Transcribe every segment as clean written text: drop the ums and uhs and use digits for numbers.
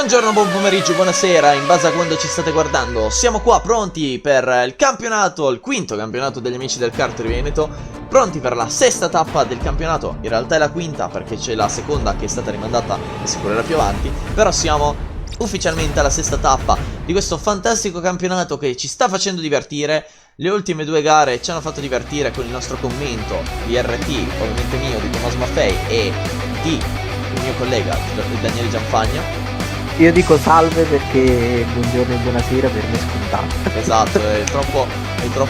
Buongiorno, buon pomeriggio, buonasera, in base a quando ci state guardando. Siamo qua pronti per il campionato, il quinto campionato degli amici del kart Veneto. Pronti per la sesta tappa del campionato. In realtà è la quinta perché c'è la seconda che è stata rimandata e si correrà più avanti. Però siamo ufficialmente alla sesta tappa di questo fantastico campionato che ci sta facendo divertire. Le ultime due gare ci hanno fatto divertire con il nostro commento di RT, ovviamente mio, di Tommaso Maffei e di il mio collega Daniele Gianfagna. Io dico salve perché buongiorno e buonasera per me è scontato. Esatto, è troppo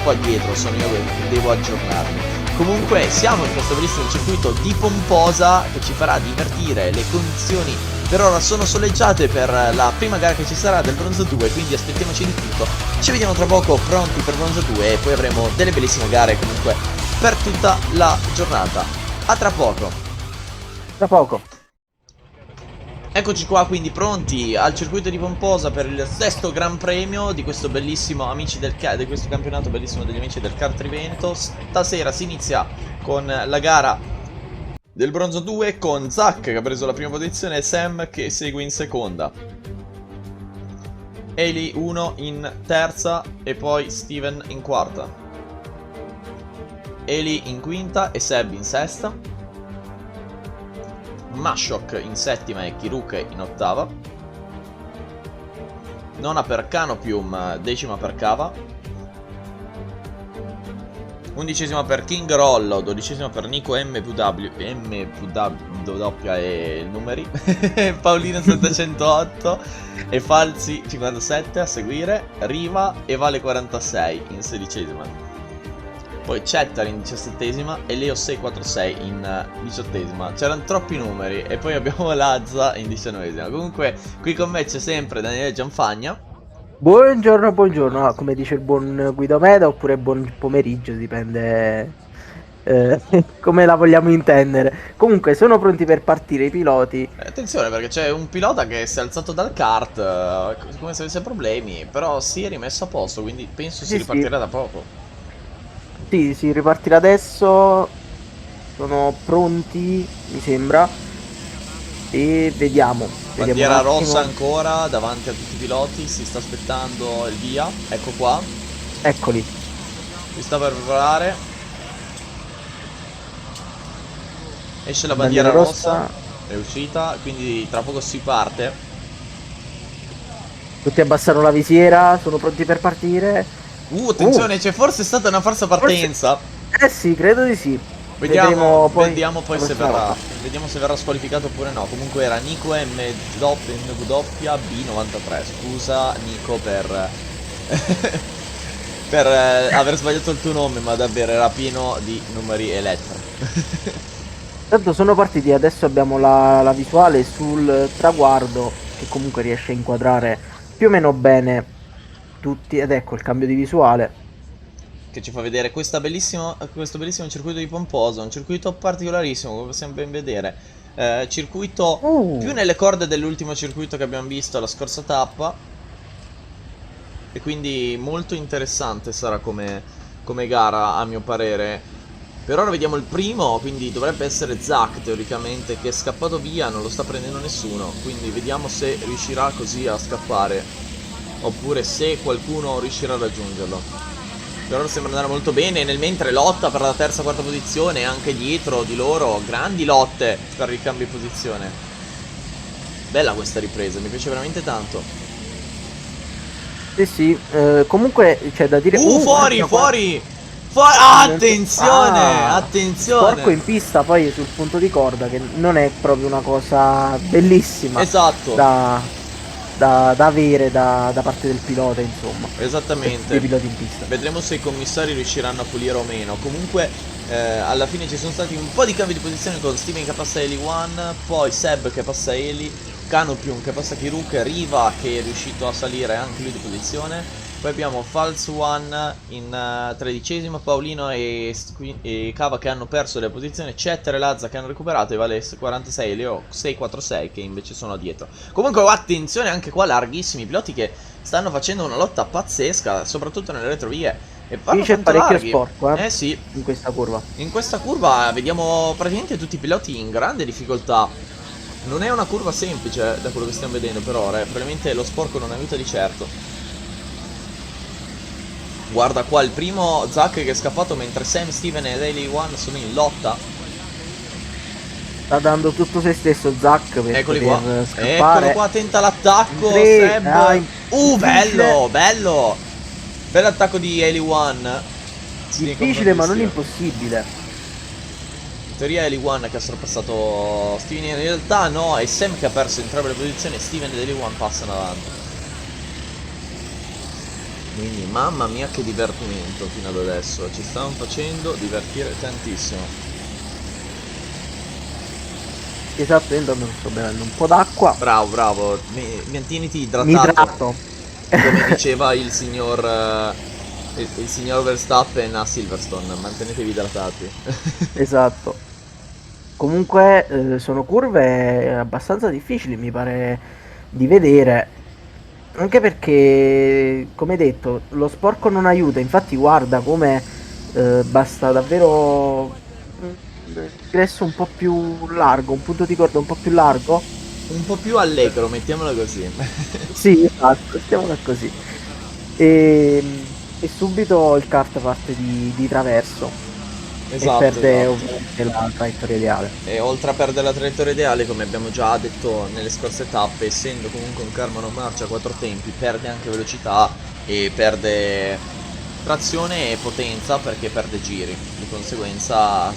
addietro, sono io che devo aggiornarmi. Comunque siamo in questo bellissimo circuito di Pomposa che ci farà divertire. Le condizioni per ora sono soleggiate per la prima gara che ci sarà del Bronzo 2, quindi aspettiamoci di tutto. Ci vediamo tra poco pronti per Bronzo 2 e poi avremo delle bellissime gare comunque per tutta la giornata. A tra poco. Tra poco. Eccoci qua quindi pronti al circuito di Pomposa per il sesto Gran Premio di questo bellissimo di questo campionato bellissimo degli amici del kart Veneto. Stasera si inizia con la gara del Bronzo 2 con Zach che ha preso la prima posizione e Sam che segue in seconda. Eli 1 in terza e poi Steven in quarta. Eli in quinta e Seb in sesta. Mashok in settima e Kiruk in ottava. Nona per Canopium, decima per Cava. Undicesima per King Rollo, dodicesima per Nico MPW e numeri. Paolino 708 e Falsi 57 a seguire. Riva e Vale 46 in sedicesima. Poi Cettar in 17esima e Leo 646 in 18esima. C'erano troppi numeri. E poi abbiamo Lazza in 19esima. Comunque qui con me c'è sempre Daniele Gianfagna. Buongiorno, buongiorno. Come dice il buon Guido Meda, oppure buon pomeriggio, dipende come la vogliamo intendere. Comunque sono pronti per partire i piloti. Attenzione perché c'è un pilota che si è alzato dal kart come se avesse problemi. Però si è rimesso a posto, quindi penso si ripartirà da poco. Sì, si ripartirà adesso. Sono pronti, mi sembra. E vediamo. Bandiera rossa ancora davanti a tutti i piloti. Si sta aspettando il via. Ecco qua. Eccoli. Si sta per preparare. Esce la bandiera rossa. È uscita. Quindi tra poco si parte. Tutti abbassano la visiera. Sono pronti per partire. Attenzione, c'è forse stata una falsa partenza. Sì, credo di sì. Vediamo poi se verrà. Vediamo se verrà squalificato oppure no. Comunque era Nico MWB93. Scusa Nico per per aver sbagliato il tuo nome, ma davvero era pieno di numeri e lettere. Tanto sono partiti, adesso abbiamo la visuale sul traguardo che comunque riesce a inquadrare più o meno bene tutti, ed ecco il cambio di visuale che ci fa vedere questo bellissimo circuito di Pomposa, un circuito particolarissimo come possiamo ben vedere, circuito più nelle corde dell'ultimo circuito che abbiamo visto la scorsa tappa e quindi molto interessante sarà come gara a mio parere. Per ora vediamo il primo, quindi dovrebbe essere Zach teoricamente, che è scappato via, non lo sta prendendo nessuno, quindi vediamo se riuscirà così a scappare oppure se qualcuno riuscirà a raggiungerlo. Per ora sembra andare molto bene, nel mentre lotta per la terza quarta posizione, anche dietro di loro grandi lotte per il cambio di posizione. Bella questa ripresa, mi piace veramente tanto. sì, comunque c'è da dire fuori attenzione, attenzione. Sporco in pista poi sul punto di corda, che non è proprio una cosa bellissima. Esatto. Da avere da parte del pilota, insomma. Esattamente. Dei piloti in pista. Vedremo se i commissari riusciranno a pulire o meno. Comunque alla fine ci sono stati un po' di cambi di posizione con Steven che passa Eli 1, poi Seb che passa Eli, Canopium che passa Kiruk, Riva che è riuscito a salire anche lui di posizione. Poi abbiamo False One in tredicesima, Paolino e Cava che hanno perso le posizioni, Cetter e Lazza che hanno recuperato e Vale 46 e Leo 646 che invece sono dietro. Comunque attenzione anche qua, larghissimi piloti che stanno facendo una lotta pazzesca, soprattutto nelle retrovie. E Qui c'è parecchio sporco, sì. In questa curva. In questa curva vediamo praticamente tutti i piloti in grande difficoltà. Non è una curva semplice da quello che stiamo vedendo per ora, probabilmente lo sporco non aiuta di certo. Guarda qua il primo Zack che è scappato mentre Sam, Steven e Daily One sono in lotta. Sta dando tutto se stesso Zack per Eccoli qua, poter eccolo scappare. qua, tenta In l'attacco, tre, Seb. difficile, Bello, bello. Bell'attacco di Daily One. Nei difficile confronti di ma non Steven. impossibile. In teoria è Daily One che ha sorpassato Steven, in realtà no, è Sam che ha perso entrambe le posizioni e Steven e Daily One passano avanti. Quindi mamma mia che divertimento fino ad adesso, ci stanno facendo divertire tantissimo. Esatto, io intanto sto bevendo un po' d'acqua. Bravo, bravo, mantieniti Mi idratato, idrato. come diceva il signor Verstappen a Silverstone, mantenetevi idratati. Esatto. Comunque sono curve abbastanza difficili, mi pare di vedere. Anche perché, come detto, lo sporco non aiuta. Infatti, guarda come basta davvero un ingresso un po' più largo, un punto di corda un po' più largo. Un po' più allegro, mettiamolo così. Sì, esatto, stiamola così. E subito il kart parte di traverso e Esatto, perde esatto. ovviamente la traiettoria ideale. E oltre a perdere la traiettoria ideale, come abbiamo già detto nelle scorse tappe, essendo comunque un Karma non marcia a quattro tempi, perde anche velocità e perde trazione e potenza perché perde giri. Di conseguenza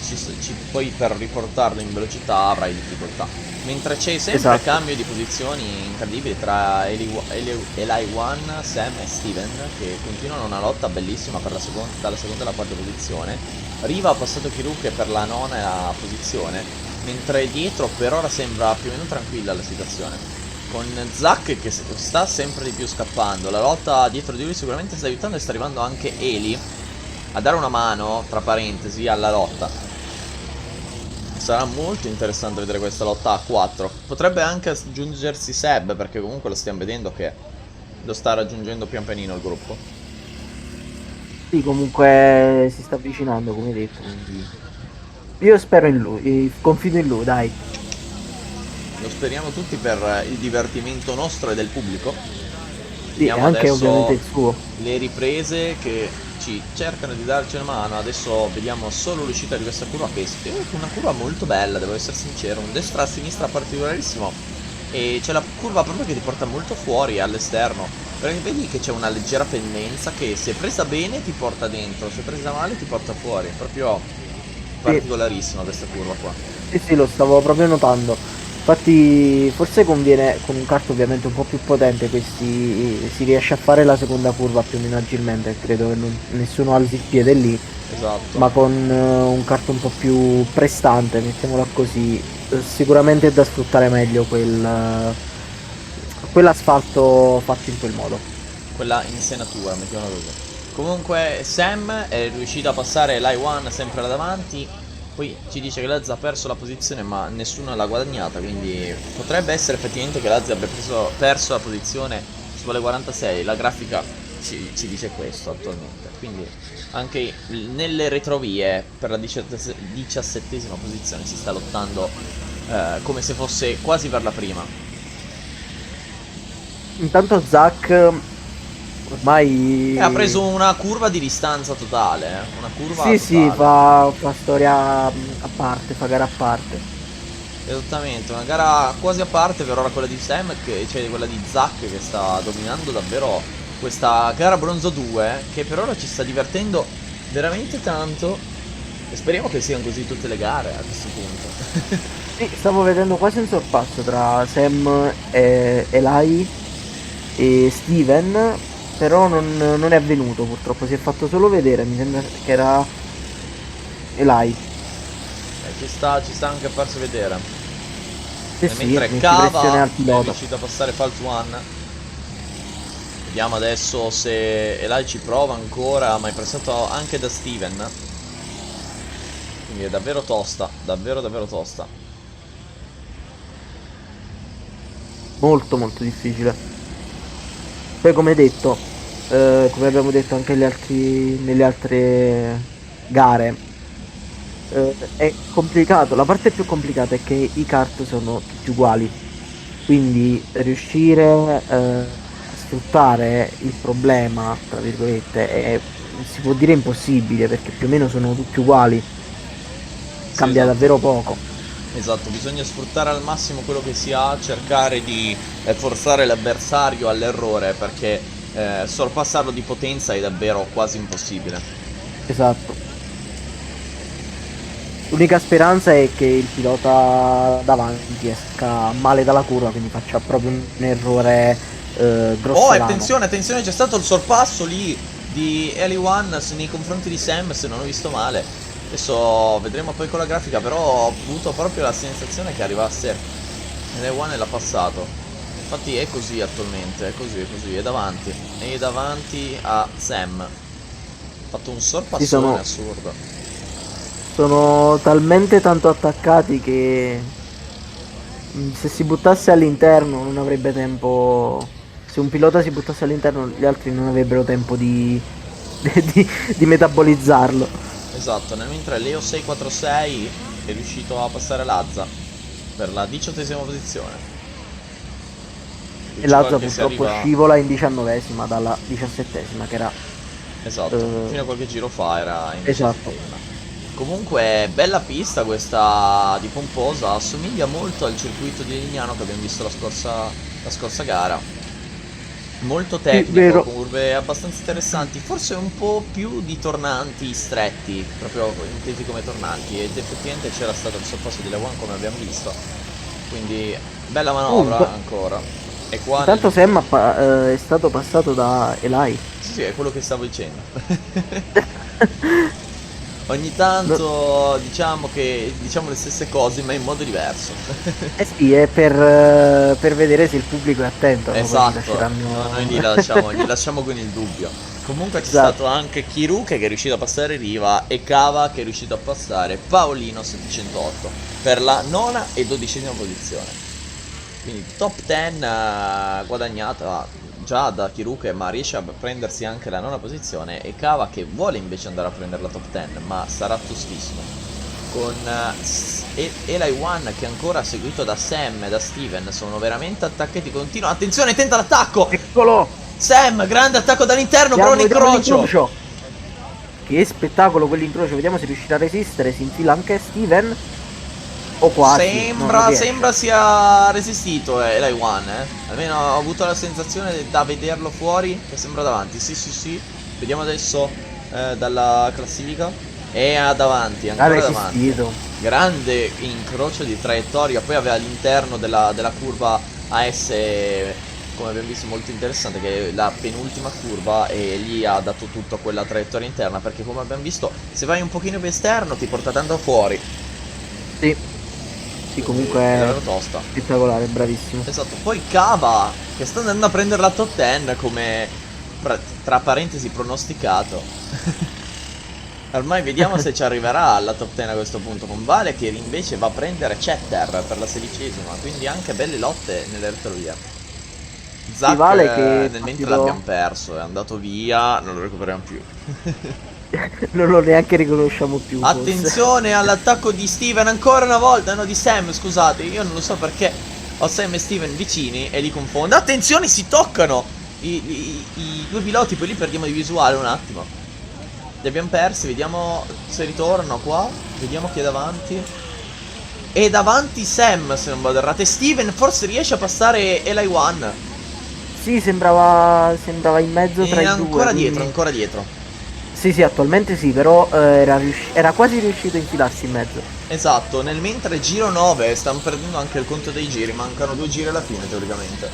poi per riportarlo in velocità avrai difficoltà. Mentre c'è sempre Esatto. cambio di posizioni incredibili tra Eli One, Sam e Steven, che continuano una lotta bellissima per dalla seconda alla quarta posizione. Riva ha passato Kiruk per la nona posizione, mentre dietro per ora sembra più o meno tranquilla la situazione. Con Zack che sta sempre di più scappando, la lotta dietro di lui sicuramente sta aiutando e sta arrivando anche Eli a dare una mano, tra parentesi, alla lotta. Sarà molto interessante vedere questa lotta a 4. Potrebbe anche aggiungersi Seb, perché comunque lo stiamo vedendo che lo sta raggiungendo pian pianino il gruppo. Sì, comunque si sta avvicinando, come detto, quindi io spero in lui, confido in lui, dai. Lo speriamo tutti per il divertimento nostro e del pubblico. Sì, e Vediamo anche ovviamente adesso il suo. le riprese che ci cercano di darci una mano. Adesso vediamo solo l'uscita di questa curva che è una curva molto bella, devo essere sincero. Un destra a sinistra particolarissimo. E c'è la curva proprio che ti porta molto fuori all'esterno. Perché vedi che c'è una leggera pendenza che se presa bene ti porta dentro, se presa male ti porta fuori. È proprio Sì, particolarissima questa curva qua. sì, sì, lo stavo proprio notando. Infatti, forse conviene con un kart ovviamente un po' più potente, questi si riesce a fare la seconda curva più o meno agilmente. Credo che nessuno alzi il piede lì, Esatto. ma con un kart un po' più prestante, mettiamola così, sicuramente è da sfruttare meglio quell'asfalto fatto in quel modo. Quella insenatura, mettiamola così. Comunque Sam è riuscito a passare l'I1 sempre là davanti. Poi ci dice che Lazza ha perso la posizione ma nessuno l'ha guadagnata, quindi potrebbe essere effettivamente che Lazza abbia perso la posizione sulle 46. La grafica ci dice questo attualmente. Quindi anche nelle retrovie per la 17ª posizione si sta lottando come se fosse quasi per la prima. Intanto Zack E ha ormai preso una curva di distanza totale, una curva sì, sì, totale. fa storia a parte, fa gara a parte. Esattamente, una gara quasi a parte per ora quella di Sam, cioè quella di Zack che sta dominando davvero questa gara bronzo 2, che per ora ci sta divertendo veramente tanto. E speriamo che siano così tutte le gare a questo punto. Sì, stavo vedendo quasi un sorpasso tra Sam e Eli e Steven, però non è avvenuto purtroppo, si è fatto solo vedere, mi sembra che era Eli. Ci sta anche a farsi vedere. Sì, E sì, mentre metti pressione Cava al è pilota. riuscito a passare Fault One. Vediamo adesso se Eli ci prova ancora, ma è pressato anche da Steven. Quindi è davvero tosta, davvero davvero tosta. Molto molto difficile. Poi come detto, come abbiamo detto anche nelle altre gare, è complicato. La parte più complicata è che i kart sono tutti uguali, quindi riuscire a sfruttare il problema, tra virgolette, si può dire impossibile perché più o meno sono tutti uguali, Sì, cambia esatto. davvero poco. Esatto, bisogna sfruttare al massimo quello che si ha, cercare di forzare l'avversario all'errore perché sorpassarlo di potenza è davvero quasi impossibile. Esatto. L'unica speranza è che il pilota davanti esca male dalla curva, quindi faccia proprio un errore Oh, grossolano. attenzione, attenzione, c'è stato il sorpasso lì di Eli One nei confronti di Sam, se non ho visto male. Adesso vedremo poi con la grafica, però ho avuto proprio la sensazione che arrivasse Eli One e l'ha passato. Infatti è così attualmente, è davanti a Sam. Ha fatto un Sì, sorpassone sono, assurdo. sono talmente tanto attaccati che se si buttasse all'interno non avrebbe tempo. Se un pilota si buttasse all'interno, gli altri non avrebbero tempo di metabolizzarlo. Esatto, nel mentre Leo 646 è riuscito a passare Lazza per la 18ª posizione. E Dice Lazza che si purtroppo arriva. scivola in 19esima dalla 17esima, che era. Esatto, eh, fino a qualche giro fa era in esatto. 17ª. Comunque, bella pista questa di Pomposa, assomiglia molto al circuito di Lignano che abbiamo visto la scorsa gara. Molto Sì, tecnico, vero. curve abbastanza interessanti, forse un po' più di tornanti stretti, proprio intesi come tornanti, ed effettivamente c'era stato il sorpasso di Lewan come abbiamo visto, quindi bella manovra Intanto, ancora. E qua intanto Sam è stato passato da Eli. Sì, sì, è quello che stavo dicendo. Ogni No- tanto diciamo che diciamo le stesse cose ma in modo diverso. eh sì, è per vedere se il pubblico è attento, no? Poi ci Esatto, no, noi lasceranno. li lasciamo con il dubbio. Comunque c'è stato Esatto. anche Kiruke che è riuscito a passare Riva e Cava che è riuscito a passare Paolino 708 per la nona e 12ª posizione. Quindi top 10 guadagnata già da Kiruke, ma riesce a prendersi anche la nona posizione. E Cava che vuole invece andare a prendere la top 10, ma sarà tostissimo. Con Eli One che è ancora seguito da Sam e da Steven, sono veramente attacchetti continui. Attenzione, tenta l'attacco! Eccolo! Sam, grande attacco dall'interno, però un Vediamo incrocio! l'incrocio. Che spettacolo quell'incrocio, vediamo se riuscirà a resistere. Si infila anche Steven. O quasi, no, non Sembra riesce. sia resistito Eli One, eh. Almeno ho avuto la sensazione da vederlo fuori che sembra davanti. Sì, sì, sì. Vediamo adesso dalla classifica. È davanti, Ha ancora davanti. resistito. Grande incrocio di traiettoria. Poi aveva all'interno della curva AS, come abbiamo visto, molto interessante, che è la penultima curva e lì ha dato tutto a quella traiettoria interna. Perché come abbiamo visto, se vai un pochino più esterno ti porta tanto fuori. Sì, sì, Quindi è comunque davvero tosta. spettacolare, bravissimo. Esatto, poi Cava che sta andando a prendere la top 10 come tra parentesi pronosticato. Ormai vediamo se ci arriverà alla top 10 a questo punto con Vale che invece va a prendere Chetter per la 16ª, quindi anche belle lotte nelle retrovie. Si Zack vale che è nel mentre l'abbiamo partito. perso, è andato via, non lo recuperiamo più. Non lo neanche riconosciamo più, forse. Attenzione all'attacco di Steven ancora una volta, no di Sam, scusate, io non lo so perché ho Sam e Steven vicini e li confondo. Attenzione, si toccano i due piloti, poi li perdiamo di visuale un attimo. Li abbiamo persi, vediamo se ritornano qua, vediamo chi è davanti. E davanti Sam, se non vado errato, e Steven forse riesce a passare Eli One. Sì, sembrava in mezzo tra E i due, ancora dietro, quindi. ancora dietro. Sì, sì, attualmente sì, però era quasi riuscito a infilarsi in mezzo. Esatto, nel mentre giro 9 stanno perdendo anche il conto dei giri, mancano 2 giri alla fine teoricamente.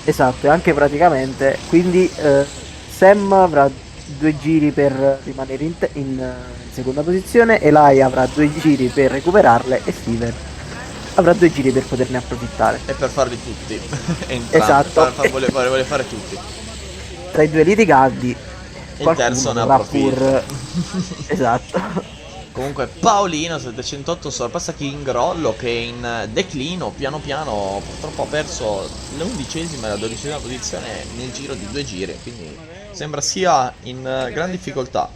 Esatto, e anche praticamente. Quindi Sam avrà 2 giri per rimanere in seconda posizione, Eli avrà 2 giri per recuperarle e Steven avrà 2 giri per poterne approfittare. E per farli tutti, entrambi, Esatto, vuole fare tutti. tra i due litiganti E il terzo qualcuno ne dovrà approfitta. pur. Esatto. Comunque Paolino 708 sorpassa Kingrollo che è in declino, piano piano purtroppo ha perso l'11ª e la 12ª posizione nel giro di 2 giri, quindi sembra sia in gran difficoltà.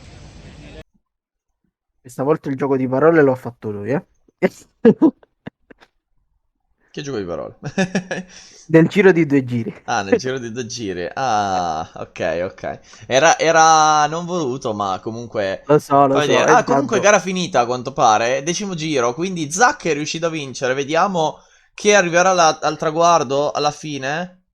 Questa volta il gioco di parole l'ho fatto lui, eh. Che gioco di parole? Del giro di 2 giri. Ah, nel giro di 2 giri. Ah, ok, ok. Era non voluto, ma comunque. Lo Fammi so, vedere. e Ah, comunque tanto... gara finita a quanto pare. 10° giro, quindi Zack è riuscito a vincere. Vediamo chi arriverà al traguardo alla fine.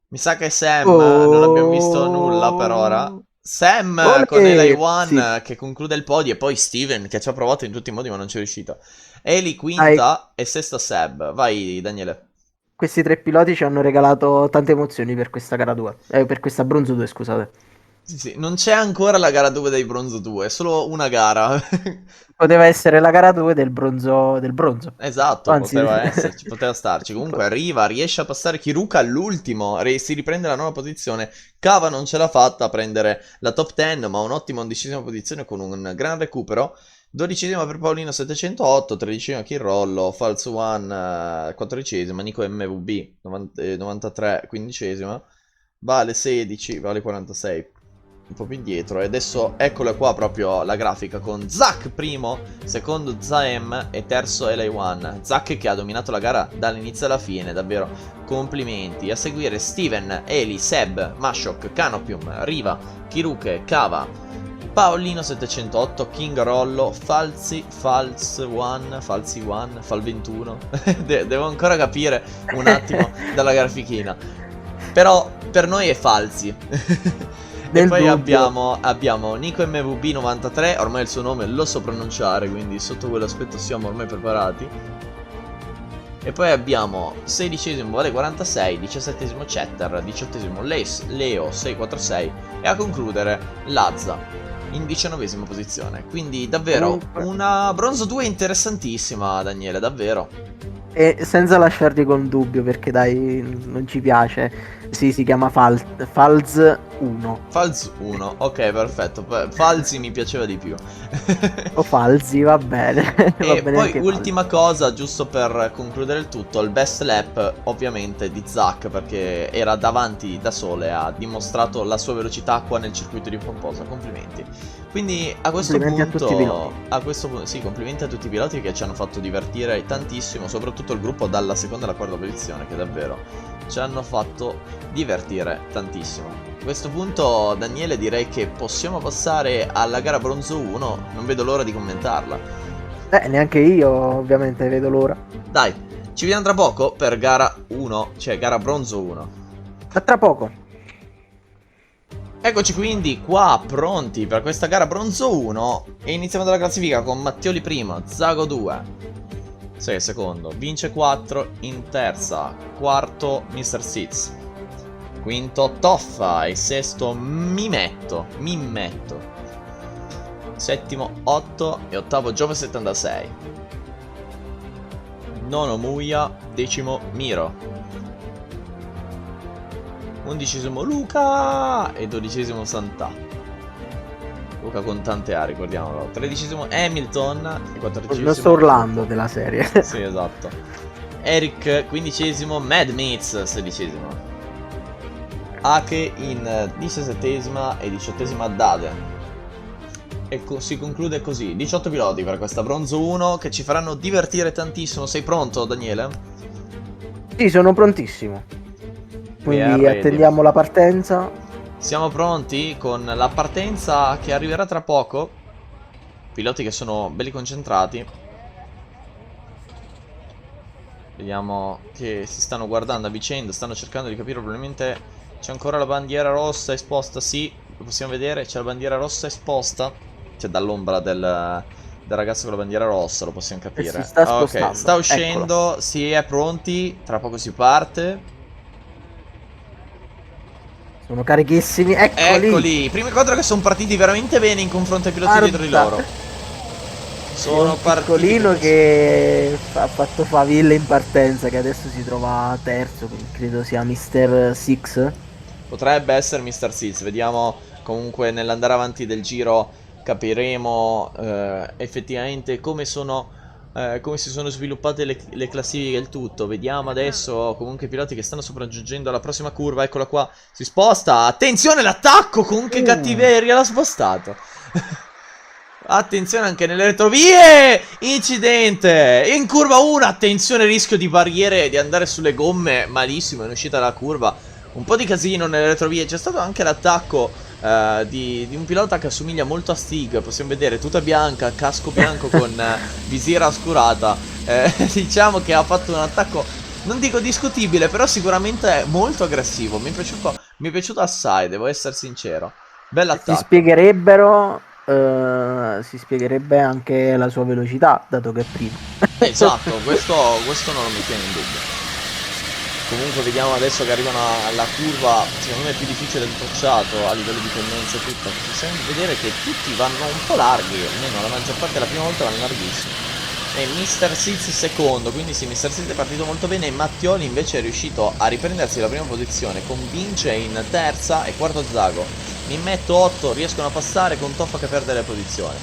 Mi sa che Sam, non abbiamo visto nulla per ora. Oh, Sam con Eli ole! Sì, One che conclude il podio e poi Steven che ci ha provato in tutti i modi ma non ci è riuscito. Eli dai, quinta e sesta Seb. Vai Daniele. questi 3 piloti ci hanno regalato tante emozioni per questa gara 2. Per questa bronzo 2, scusate. Sì, sì, non c'è ancora la gara 2 dei bronzo 2, è solo una gara. Poteva essere la gara 2 del bronzo, del bronzo. Esatto, Anzi, poteva esserci, poteva starci. Comunque arriva, riesce a passare Kiruka all'ultimo, si riprende la nona posizione. Kava non ce l'ha fatta a prendere la top 10, ma un'ottima 11ª posizione con un gran recupero. 12ª per Paolino 708, 13ª Kirollo, Falso One 14ª, Nico MVB 93, 15ª, Vale 16, Vale 46, un po' più indietro. E adesso eccola qua proprio la grafica con Zack primo, secondo Zaem e terzo LA1. Zack che ha dominato la gara dall'inizio alla fine, davvero complimenti. A seguire Steven, Eli, Seb, Mashok, Canopium, Riva, Kiruke, Kava, Paolino 708, King Rollo, Falsi, False One, Falsi One, Fal 21. Devo ancora capire un attimo dalla grafichina. Però per noi è Falsi. E nel poi dubbio. abbiamo Nico MVB93, ormai il suo nome lo so pronunciare, quindi sotto quell'aspetto siamo ormai preparati. E poi abbiamo 16º Vale 46, 17º Chatter, 18º Leo 646 e a concludere Lazza in 19ª posizione. Quindi davvero Comunque, una bronzo 2 interessantissima, Daniele, davvero. e senza lasciarti con dubbio, perché dai, non ci piace. Sì, si chiama Falz 1. Falz 1, ok, perfetto. Falzi mi piaceva di più. O Falzi, va bene. Va E bene poi anche Falzi. ultima cosa, giusto per concludere il tutto, il best lap ovviamente di Zack perché era davanti da sole, ha dimostrato la sua velocità qua nel circuito di Pomposa, complimenti. Quindi Complimenti a tutti i piloti. sì, complimenti a tutti i piloti che ci hanno fatto divertire tantissimo, soprattutto il gruppo dalla seconda alla quarta posizione che davvero ci hanno fatto divertire tantissimo. A questo punto, Daniele, direi che possiamo passare alla gara bronzo 1, non vedo l'ora di commentarla. Neanche io, ovviamente, vedo l'ora. Dai, ci vediamo tra poco per gara 1, cioè gara bronzo 1. A tra poco. Eccoci quindi qua pronti per questa gara bronzo 1 e iniziamo dalla classifica con Mattioli primo, Zago 2, 6 secondo, Vince 4 in terza, quarto Mr. Seeds, quinto Toffa e sesto Mimmetto, settimo 8 e ottavo Giove 76, nono Muia, decimo Miro, 11º Luca e 12º Santà. Luca con tante A, ricordiamolo. 13º Hamilton e 14º Non sto urlando della serie. Sì, esatto. Eric 15º, Mad Meats 16º. Ake in 17ª e 18ª Dade. E si conclude così. 18 piloti per questa bronzo 1 che ci faranno divertire tantissimo. Sei pronto, Daniele? Sì, sono prontissimo. Quindi attendiamo la partenza. Siamo pronti con la partenza che arriverà tra poco. Piloti che sono belli concentrati. Vediamo che si stanno guardando a vicenda, stanno cercando di capire. Probabilmente c'è ancora la bandiera rossa esposta. Sì, lo possiamo vedere, c'è la bandiera rossa esposta. C'è dall'ombra del ragazzo con la bandiera rossa, lo possiamo capire. Si sta Ok, spostando. sta uscendo, Eccolo. si è pronti, tra poco si parte. Sono carichissimi. Eccoli. Eccoli, i primi 4 che sono partiti veramente bene in confronto ai piloti dietro di Guarda. loro. C'è un piccolino che ha fatto faville in partenza, che adesso si trova terzo, credo sia Mr. Six. Potrebbe essere Mr. Seeds, vediamo comunque nell'andare avanti del giro capiremo effettivamente come si sono sviluppate le classifiche e il tutto. Vediamo adesso comunque i piloti che stanno sopraggiungendo alla prossima curva. Eccola qua, si sposta, attenzione l'attacco con che cattiveria l'ha spostato. Attenzione anche nelle retrovie. Incidente. In curva 1, attenzione, rischio di barriere, di andare sulle gomme. Malissimo, in uscita dalla curva. Un po' di casino nelle retrovie. C'è stato anche l'attacco di un pilota che assomiglia molto a Stig. Possiamo vedere tuta bianca, casco bianco con visiera oscurata. Diciamo che ha fatto un attacco, non dico discutibile, però sicuramente molto aggressivo. Mi è piaciuto assai, devo essere sincero. Bell'attacco. Si spiegherebbe anche la sua velocità, dato che è primo. Esatto, questo non lo mettiamo in dubbio. Comunque vediamo adesso che arrivano alla curva, secondo me più difficile del tracciato a livello di pendenza e tutto. Possiamo vedere che tutti vanno un po' larghi, almeno la maggior parte la prima volta vanno larghissimi. E Mr. Siz secondo, quindi sì, Mr. Siz è partito molto bene e Mattioli invece è riuscito a riprendersi la prima posizione con Vince in terza e quarto Zago. Mimmetto 8 riescono a passare con Toffa che perde le posizioni.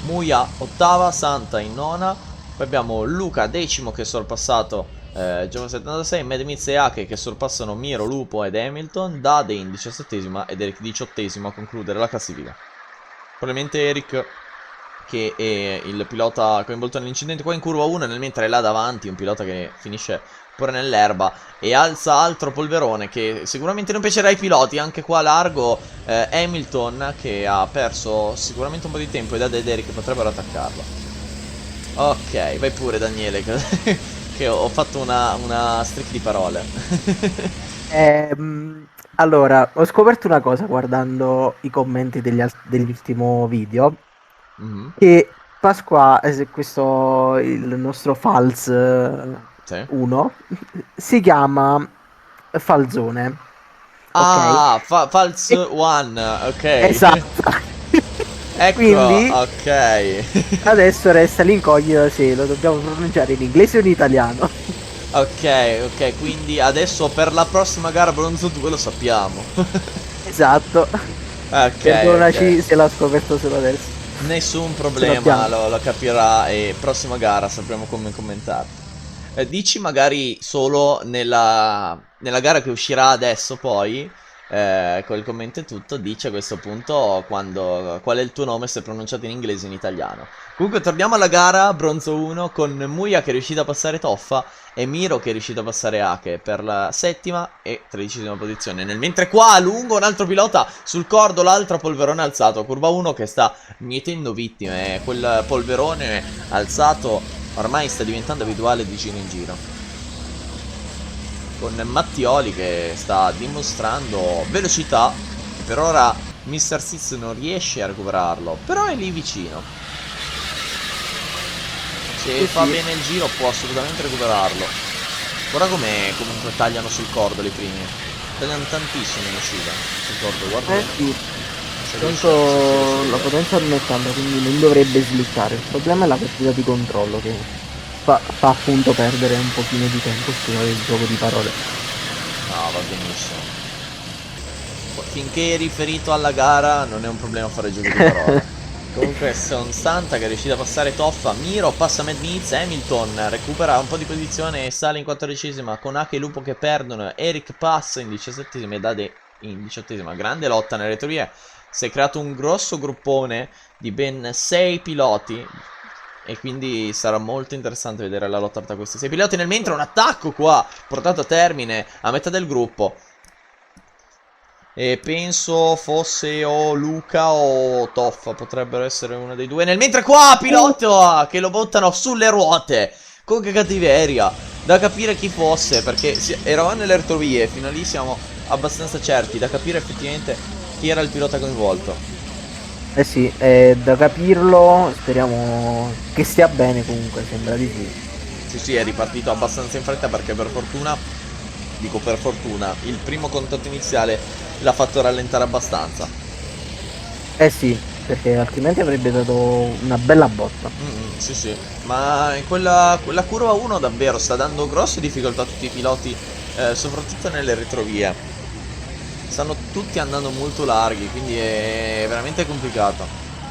Muia ottava, Santa in nona, poi abbiamo Luca decimo che è sorpassato Giova 76, Mad Miz e Ake che sorpassano Miro, Lupo ed Hamilton, Dade in 17esima ed Eric 18esimo a concludere la classifica. Probabilmente Eric, che è il pilota coinvolto nell'incidente qua in curva 1, nel mentre è là davanti un pilota che finisce pure nell'erba e alza altro polverone che sicuramente non piacerà ai piloti. Anche qua largo Hamilton che ha perso sicuramente un po' di tempo e Dade ed Eric potrebbero attaccarlo. Ok, vai pure Daniele che ho fatto una streak di parole. Allora, ho scoperto una cosa guardando i commenti dell'ultimo video, che Pasqua, questo il nostro Fals Sì. 1, si chiama Falzone. Ok? Ah, False One, ok. Esatto. Ecco, Quindi ok. adesso resta l'incognita se lo dobbiamo pronunciare in inglese o in italiano. Ok, quindi adesso per la prossima gara Bronzo 2 lo sappiamo. Esatto. Perdonaci Ok. se l'ho scoperto solo adesso. Nessun Ce problema, l'abbiamo. lo capirà e prossima gara sapremo come commentare. Dici magari solo nella gara che uscirà adesso poi, col commento e tutto, dici a questo punto qual è il tuo nome se pronunciato in inglese e in italiano. Comunque torniamo alla gara, bronzo 1, con Muia che è riuscita a passare Toffa e Miro che è riuscito a passare Ake per la settima e 13esima posizione. Nel mentre qua a lungo un altro pilota sul cordo, l'altro polverone alzato, curva 1 che sta mietendo vittime, quel polverone alzato ormai sta diventando abituale di giro in giro. Con Mattioli che sta dimostrando velocità e per ora Mr. Six non riesce a recuperarlo, però è lì vicino. Se fa bene il giro può assolutamente recuperarlo. Guarda come comunque tagliano sul cordo i primi. Tagliano tantissimo in uscita sul cordo, guarda. Sì. Tanto la potenza non è tanta, quindi non dovrebbe slittare. Il problema è la perdita di controllo che fa appunto perdere un pochino di tempo, scusate il gioco di parole. No, va benissimo. Finché è riferito alla gara non è un problema fare giochi di parole. Comunque Son Santa che è riuscita a passare Toffa, Miro passa Mad Miz, Hamilton recupera un po' di posizione e sale in 14esima con Ake e Lupo che perdono, Eric passa in 17esima e Dade in 18esima. Grande lotta nelle retrovie, si è creato un grosso gruppone di ben 6 piloti e quindi sarà molto interessante vedere la lotta tra questi 6 piloti. Nel mentre un attacco qua portato a termine a metà del gruppo. E penso fosse o Luca o Toffa, potrebbero essere uno dei due. Nel mentre qua pilota che lo buttano sulle ruote. Con che cattiveria. Da capire chi fosse, perché eravamo nelle retrovie, fino a lì siamo abbastanza certi. Da capire effettivamente chi era il pilota coinvolto. Eh sì, è da capirlo, speriamo che stia bene comunque, sembra di sì. Sì, è ripartito abbastanza in fretta perché per fortuna, dico per fortuna, il primo contatto iniziale l'ha fatto rallentare abbastanza. Eh sì, perché altrimenti avrebbe dato una bella botta. Sì, ma in quella curva 1 davvero sta dando grosse difficoltà a tutti i piloti, soprattutto nelle retrovie. Stanno tutti andando molto larghi, quindi è veramente complicato.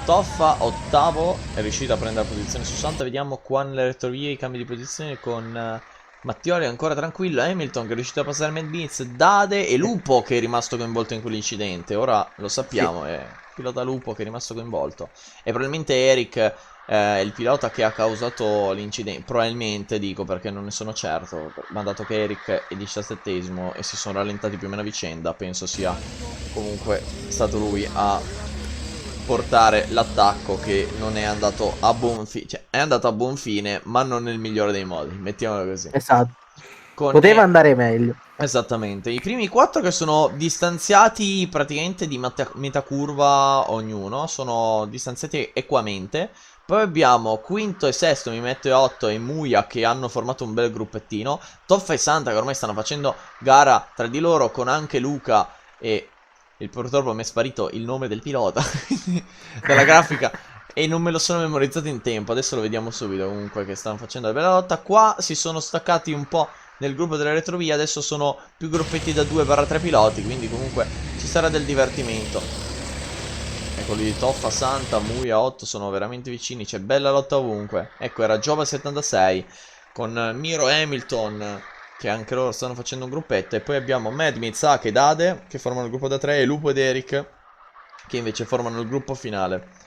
Toffa, ottavo, è riuscito a prendere la posizione su Santa. Vediamo qua nelle retrovie i cambi di posizione con Mattioli ancora tranquillo, Hamilton che è riuscito a passare Mad Beats, Dade e Lupo che è rimasto coinvolto in quell'incidente. Ora lo sappiamo, Sì. pilota lupo che è rimasto coinvolto. E probabilmente Eric è il pilota che ha causato l'incidente. Probabilmente, dico, perché non ne sono certo. Ma dato che Eric è 17esimo e si sono rallentati più o meno a vicenda, penso sia comunque stato lui a portare l'attacco, che non è andato a buon fine. Cioè, è andato a buon fine, ma non nel migliore dei modi, mettiamolo così. Esatto. Con Poteva andare meglio. Esattamente, i primi 4 che sono distanziati praticamente di metà curva ognuno, sono distanziati equamente. Poi abbiamo quinto e sesto, mi metto e 8 e Muya, che hanno formato un bel gruppettino. Toffa e Santa che ormai stanno facendo gara tra di loro, con anche Luca e purtroppo mi è sparito il nome del pilota dalla grafica e non me lo sono memorizzato in tempo. Adesso lo vediamo subito comunque che stanno facendo la bella lotta. Qua si sono staccati un po' nel gruppo delle retrovie, adesso sono più gruppetti da 2-3 piloti, quindi comunque ci sarà del divertimento. Ecco lì Toffa, Santa, Muya, 8 sono veramente vicini, c'è bella lotta ovunque. Ecco, era Giova 76 con Miro Hamilton, che anche loro stanno facendo un gruppetto. E poi abbiamo Mad, Mizaki e Dade, che formano il gruppo da 3, e Lupo ed Eric, che invece formano il gruppo finale.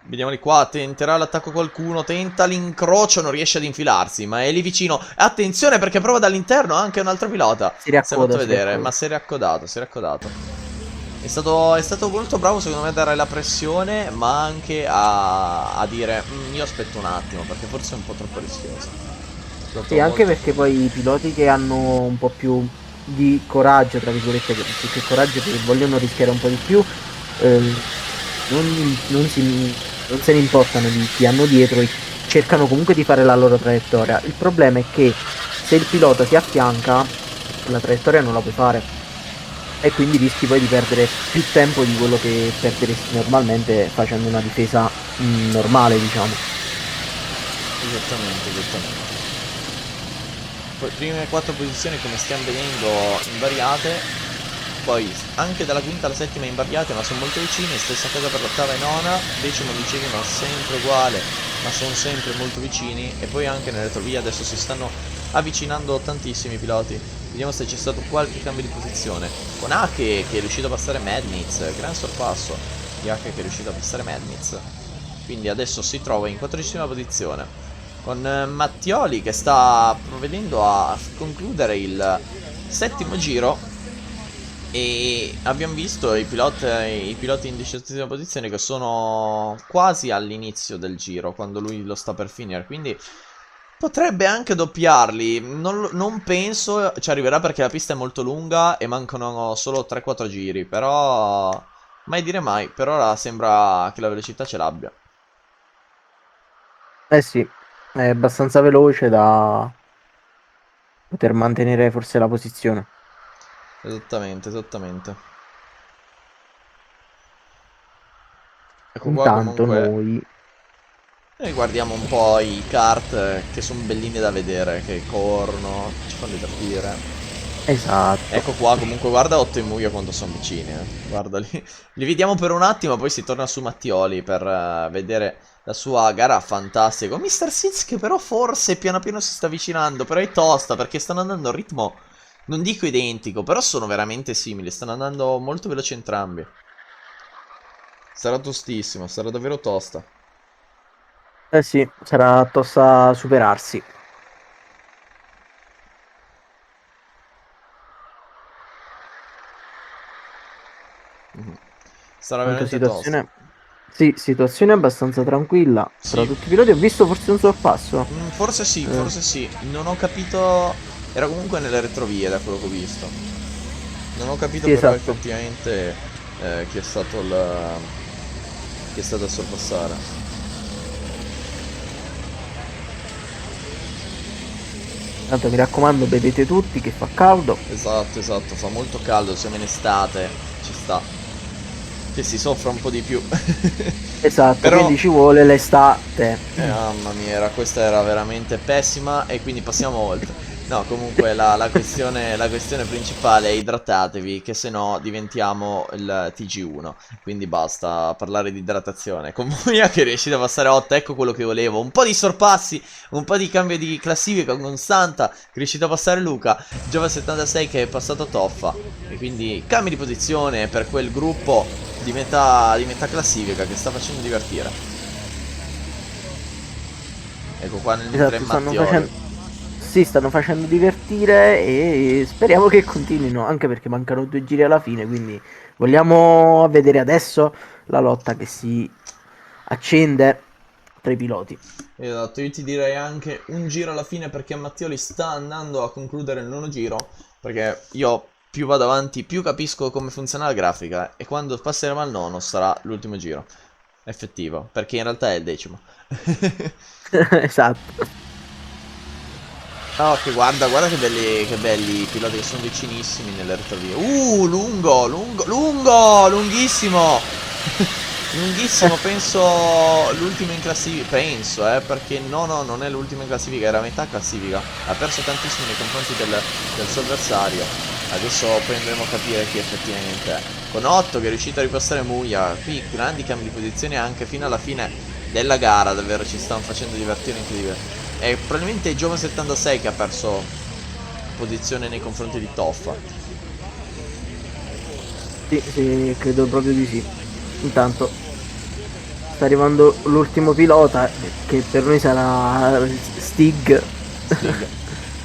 Vediamoli qua, tenterà l'attacco qualcuno, tenta l'incrocio, non riesce ad infilarsi, ma è lì vicino. Attenzione perché prova dall'interno anche un altro pilota. Si riaccoda, fatto vedere, ma si è riaccodato, È stato molto bravo secondo me a dare la pressione, ma anche a dire io aspetto un attimo, perché forse è un po' troppo rischioso. Sì, anche perché poi i piloti che hanno un po' più di coraggio, tra virgolette, più che coraggio, che vogliono rischiare un po' di più, non se ne importano di chi hanno dietro e cercano comunque di fare la loro traiettoria. Il problema è che se il pilota si affianca, la traiettoria non la puoi fare e quindi rischi poi di perdere più tempo di quello che perderesti normalmente facendo una difesa normale, diciamo. Esattamente. Poi prime 4 posizioni, come stiamo vedendo, invariate. Poi anche dalla quinta alla settima invariate, ma sono molto vicini. Stessa cosa per l'ottava e nona. Decimo e undicesima sempre uguale, ma sono sempre molto vicini. E poi anche nelle retrovie adesso si stanno avvicinando tantissimi piloti. Vediamo se c'è stato qualche cambio di posizione. Con Ake che è riuscito a passare Madnitz, gran sorpasso di Ake che è riuscito a passare Madnitz. Quindi adesso si trova in 14ª posizione, con Mattioli che sta provvedendo a concludere il 7° giro. E abbiamo visto i piloti in 17ª posizione, che sono quasi all'inizio del giro, quando lui lo sta per finire. Quindi potrebbe anche doppiarli. Non penso ci arriverà, perché la pista è molto lunga e mancano solo 3-4 giri. Però mai dire mai. Per ora sembra che la velocità ce l'abbia. Eh sì, è abbastanza veloce da poter mantenere forse la posizione. Esattamente. Ecco qua Intanto comunque. noi... Noi guardiamo un po' i kart, che sono bellini da vedere, che corrono, ci fanno divertire. Esatto. Ecco qua comunque, guarda 8 e Muyo quando sono vicini, guarda lì. Li vediamo per un attimo, poi si torna su Mattioli per vedere la sua gara fantastica. Mr. Seeds che però forse piano piano si sta avvicinando, però è tosta perché stanno andando a un ritmo, non dico identico, però sono veramente simili, stanno andando molto veloci entrambi. Sarà tostissimo, sarà davvero tosta. Eh sì, sarà tosta superarsi. Sarà Tanto veramente tosta. situazione... Sì, situazione abbastanza tranquilla tra Sì. tutti i piloti. Ho visto forse un sorpasso. Forse sì, forse sì. Non ho capito. Era comunque nelle retrovie da quello che ho visto. Non ho capito Sì, però esatto. effettivamente chi è stato chi è stato a sorpassare. Tanto mi raccomando, bevete tutti che fa caldo. Esatto, fa molto caldo, siamo in estate, ci sta. Che si soffra un po' di più. Esatto, Però quindi ci vuole l'estate. mamma mia, questa era veramente pessima e quindi passiamo oltre. No, comunque la questione principale è idratatevi, che se no diventiamo il TG1. Quindi basta parlare di idratazione. Con Muia che è riuscito a passare 8, ecco quello che volevo. Un po' di sorpassi, un po' di cambio di classifica con Santa, che è riuscito a passare Luca. Giova 76 che è passato Toffa. E quindi cambio di posizione per quel gruppo di metà classifica che sta facendo divertire. Ecco qua nel mentre Esatto, Mattioli. sì, stanno facendo divertire e speriamo che continuino, anche perché mancano 2 giri alla fine, quindi vogliamo vedere adesso la lotta che si accende tra i piloti. Esatto, io ti direi anche un giro alla fine perché Mattioli sta andando a concludere il nono giro, perché io più vado avanti più capisco come funziona la grafica e quando passeremo al nono sarà l'ultimo giro effettivo, perché in realtà è il 10º. Esatto. Oh, che guarda che belli i piloti che sono vicinissimi nelle retrovie. Lunghissimo! Lunghissimo, penso l'ultimo in classifica, penso, perché no, non è l'ultimo in classifica, era a metà classifica. Ha perso tantissimo nei confronti del suo avversario. Adesso poi andremo a capire chi effettivamente è. Con 8 che è riuscito a ripassare Muia, qui grandi cambi di posizione anche fino alla fine della gara, davvero ci stanno facendo divertire incredibile. È probabilmente Giova 76 che ha perso posizione nei confronti di Toffa. Sì, sì, credo proprio di sì. Intanto sta arrivando l'ultimo pilota, che per noi sarà Stig. Stig.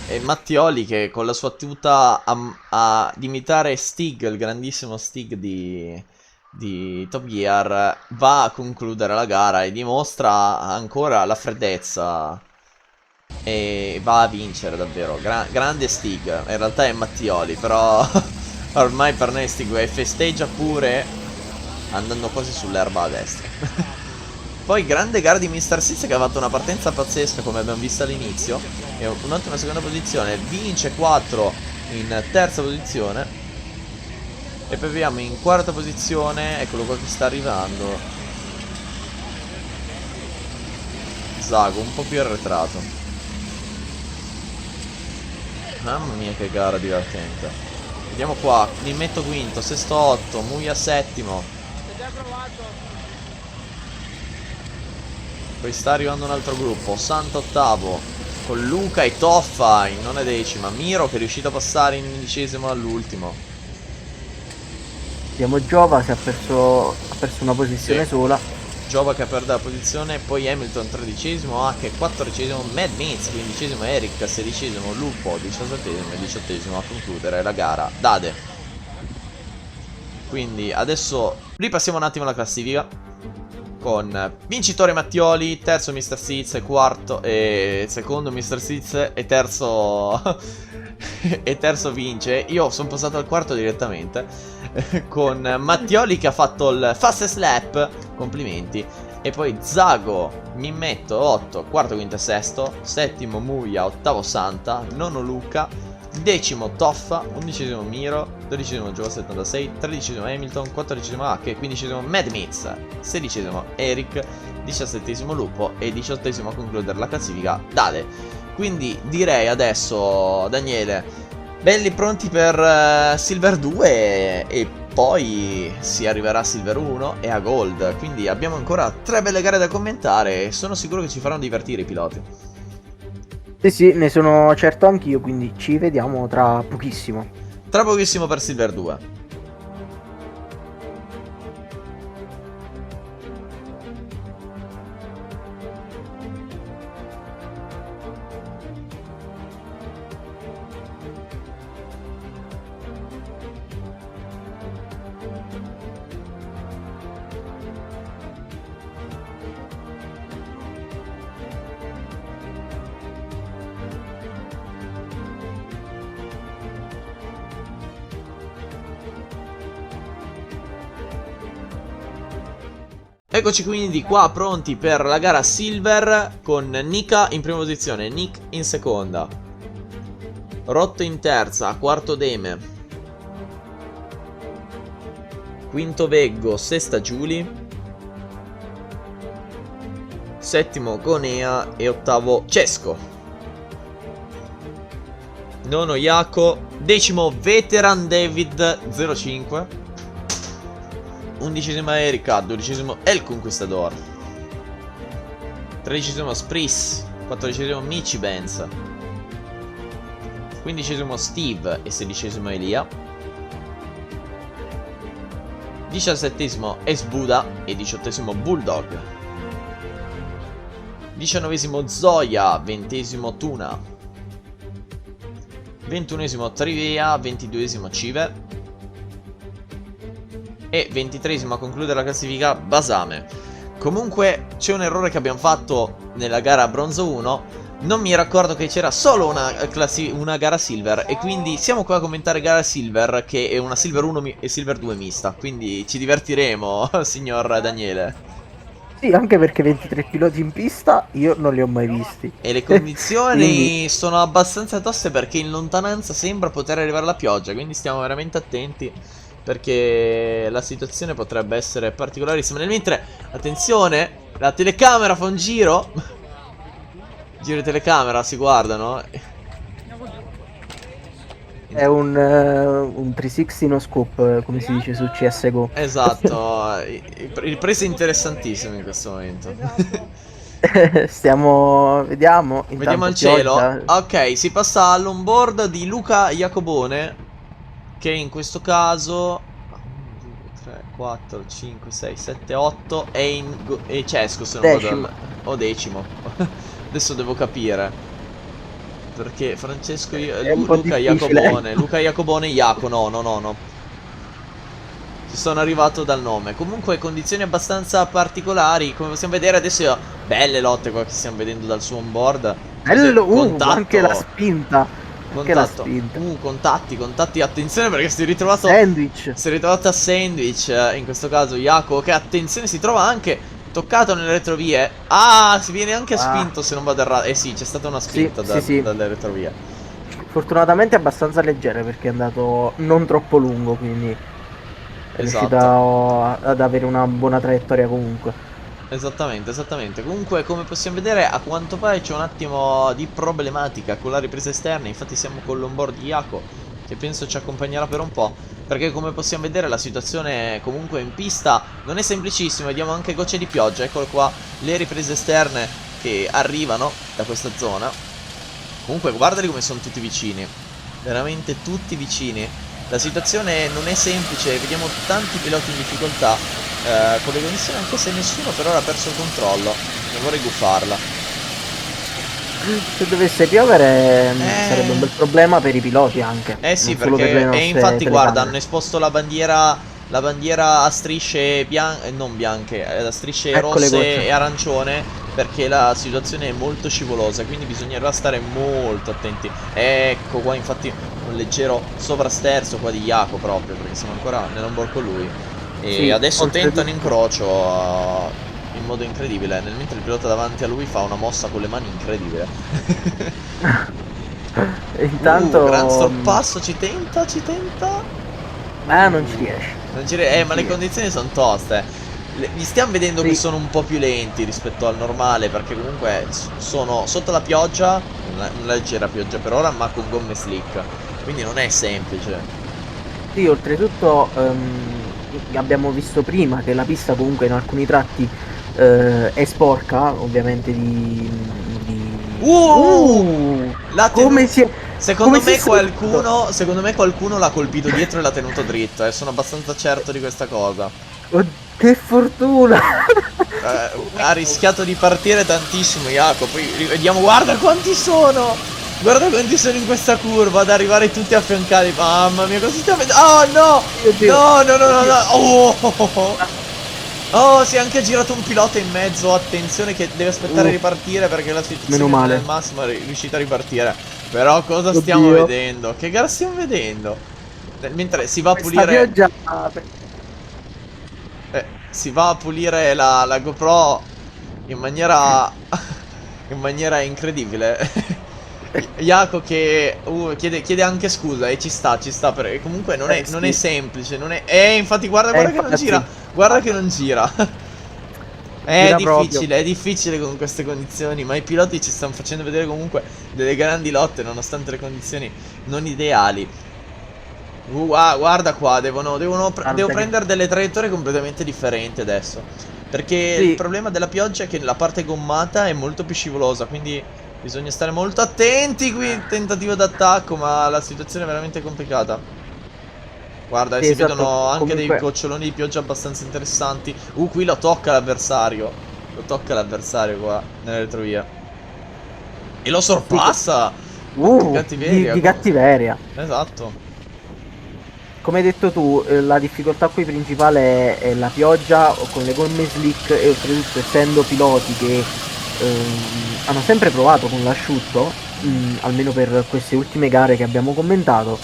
E Mattioli che con la sua tuta ad imitare Stig, il grandissimo Stig di Top Gear, va a concludere la gara e dimostra ancora la freddezza e va a vincere davvero. Grande Stig, in realtà è Mattioli, però ormai per noi Stig e festeggia pure andando quasi sull'erba a destra. Poi grande gara di Mr. Six che ha fatto una partenza pazzesca come abbiamo visto all'inizio, e un'ottima seconda posizione, vince 4 in terza posizione e poi vediamo in quarta posizione, eccolo qua che sta arrivando, Zago un po' più arretrato. Mamma mia che gara divertente. Vediamo qua, mi metto quinto, sesto 8, Muia settimo. Poi sta arrivando un altro gruppo, Santo ottavo, con Luca e Toffa in nona decima, Miro che è riuscito a passare in 11º all'ultimo. Vediamo Giova se ha perso una posizione Sì. sola. Giova che perde la posizione, poi Hamilton 13º, H 14º, Mad Mix 15º, Eric 16º, Lupo 17º e 18º a concludere la gara. Dade. Quindi adesso ripassiamo un attimo la classifica con vincitore Mattioli, terzo Mr. Seeds, quarto e secondo Mr. Seeds e terzo e terzo vince. Io sono passato al quarto direttamente con Mattioli che ha fatto il fastest lap, complimenti. E poi Zago, Mimmetto 8, quarto, quinto e sesto, settimo Muia, ottavo Santa, nono Luca, decimo Toffa, 11º Miro, 12º Giova 76, 13º Hamilton, 14º H, 15º Mad Mix, 16º Eric, 17º Lupo e 18º a concludere la classifica Dade. Quindi direi adesso, Daniele, belli pronti per Silver 2 e poi si arriverà a Silver 1 e a Gold. Quindi abbiamo ancora 3 belle gare da commentare e sono sicuro che ci faranno divertire i piloti. Sì, sì, ne sono certo anch'io, quindi ci vediamo tra pochissimo. Tra pochissimo per Silver 2. Eccoci quindi qua pronti per la gara Silver con Nika in prima posizione, Nick in seconda, Rotto in terza, quarto Deme, quinto Veggo, sesta Giulia, settimo Gonea e ottavo Cesco, nono Iaco, decimo Veteran David 05, 11ª Erika, 12º El Conquistador, 13º Spris, 14º Michi Benz, 15º Steve e 16º Elia, 17esimo Esbuda e 18esimo Bulldog. 19esimo Zoya, 20esimo Tuna, 21esimo Trivia, 22esimo Cive e 23esimo a concludere la classifica Basame. Comunque c'è un errore che abbiamo fatto nella gara bronzo 1. Non mi raccordo che c'era solo una gara silver, e quindi siamo qua a commentare gara silver, che è una silver 1 e silver 2 mista. Quindi ci divertiremo, signor Daniele. Sì, anche perché 23 piloti in pista io non li ho mai visti. E le condizioni Quindi, sono abbastanza toste, perché in lontananza sembra poter arrivare la pioggia, quindi stiamo veramente attenti, perché la situazione potrebbe essere particolarissima. Nel mentre, attenzione, la telecamera fa un giro. Giro di telecamera, si guardano. è un 360 no scope, come si dice su CSGO. Esatto, riprese interessantissime in questo momento. Vediamo. Vediamo Intanto il cielo. pioggia. Ok, si passa all'onboard di Luca Iacobone, che in questo caso 1, 2, 3, 4, 5, 6, 7, 8 è in è Cesco, se non Decimo. vado o decimo. Adesso devo capire, perché Francesco È un po' Luca difficile. Iacobone Iaco, no. Ci sono arrivato dal nome. Comunque condizioni abbastanza particolari, come possiamo vedere adesso. Belle lotte qua che stiamo vedendo dal suo onboard. Bello, Contatto. anche la spinta. Anche la Contatto. spinta. Contatti. Attenzione, perché si è ritrovato. Sandwich. Si è ritrovato a sandwich. In questo caso Iaco, che attenzione, si trova anche toccato nelle retrovie. Ah, si viene anche spinto, se non vado errato. Eh sì, c'è stata una spinta Sì. dalle retrovie. Fortunatamente abbastanza leggera, perché è andato non troppo lungo, quindi è Esatto. riuscita ad avere una buona traiettoria comunque. Esattamente. Comunque, come possiamo vedere, a quanto pare c'è un attimo di problematica con la ripresa esterna. Infatti siamo con l'onboard di Iaco, che penso ci accompagnerà per un po', perché come possiamo vedere la situazione comunque in pista non è semplicissima. Vediamo anche gocce di pioggia. Eccolo qua, le riprese esterne che arrivano da questa zona. Comunque guardali come sono tutti vicini, veramente tutti vicini. La situazione non è semplice, vediamo tanti piloti in difficoltà con le condizioni, anche se nessuno per ora ha perso il controllo. Non vorrei guffarla. Se dovesse piovere sarebbe un bel problema per i piloti anche. Eh sì, non solo per le perché nostre infatti guarda, telecamere. hanno esposto la bandiera a strisce bianche, non bianche, a strisce Ecco le rosse gocce. e arancione, perché la situazione è molto scivolosa, quindi bisognerà stare molto attenti. Ecco qua infatti un leggero sovrasterzo qua di Iaco, proprio perché siamo ancora nell'onboard con lui. E Sì, adesso tenta un oltretutto. incrocio in modo incredibile, nel mentre il pilota davanti a lui fa una mossa con le mani incredibile. Intanto Gran sorpasso, ci tenta. non ci riesce. Non ci re- Non ma ci le riesce. condizioni sono toste. Li stiamo vedendo che Sì. sono un po' più lenti rispetto al normale, perché comunque sono sotto la pioggia, una leggera pioggia per ora, ma con gomme slick. Quindi non è semplice. Sì, oltretutto abbiamo visto prima che la pista comunque in alcuni tratti è sporca, ovviamente La come si è... Secondo come si è me salvato? secondo me qualcuno l'ha colpito dietro e l'ha tenuto dritto, sono abbastanza certo di questa cosa. Oh, che fortuna! Ha rischiato di partire tantissimo Jacopo. Poi rivediamo, guarda quanti sono! Guarda quanti sono in questa curva, ad arrivare tutti affiancati. Mamma mia, cosa stiamo vedendo? Oh no! Oddio. No! Oh, si è anche girato un pilota in mezzo. Attenzione che deve aspettare di ripartire, perché la situazione Meno non è male. al massimo, è riuscita a ripartire. Però cosa stiamo Oddio. vedendo? Che gara stiamo vedendo? Mentre si va a Questa pulire... pioggia... si va a pulire la GoPro in maniera in maniera incredibile. Jaco che chiede anche scusa, e ci sta, perché comunque non è sì. semplice, non è infatti guarda che non infatti. gira. Guarda che non gira. Gira proprio. È difficile con queste condizioni, ma i piloti ci stanno facendo vedere comunque delle grandi lotte nonostante le condizioni non ideali. Guarda qua, devo prendere delle traiettorie completamente differenti adesso. Perché il problema della pioggia è che la parte gommata è molto più scivolosa, quindi bisogna stare molto attenti qui. Tentativo d'attacco, ma la situazione è veramente complicata. Guarda, Sì, si esatto, vedono anche dei comunque goccioloni di pioggia abbastanza interessanti. Qui lo tocca l'avversario. Lo tocca l'avversario qua, nelle retrovie. E lo sì, sorpassa! Oh, che cattiveria. di cattiveria. Esatto. Come hai detto tu, la difficoltà qui principale è la pioggia o con le gomme slick e oltretutto essendo piloti che hanno sempre provato con l'asciutto, almeno per queste ultime gare che abbiamo commentato,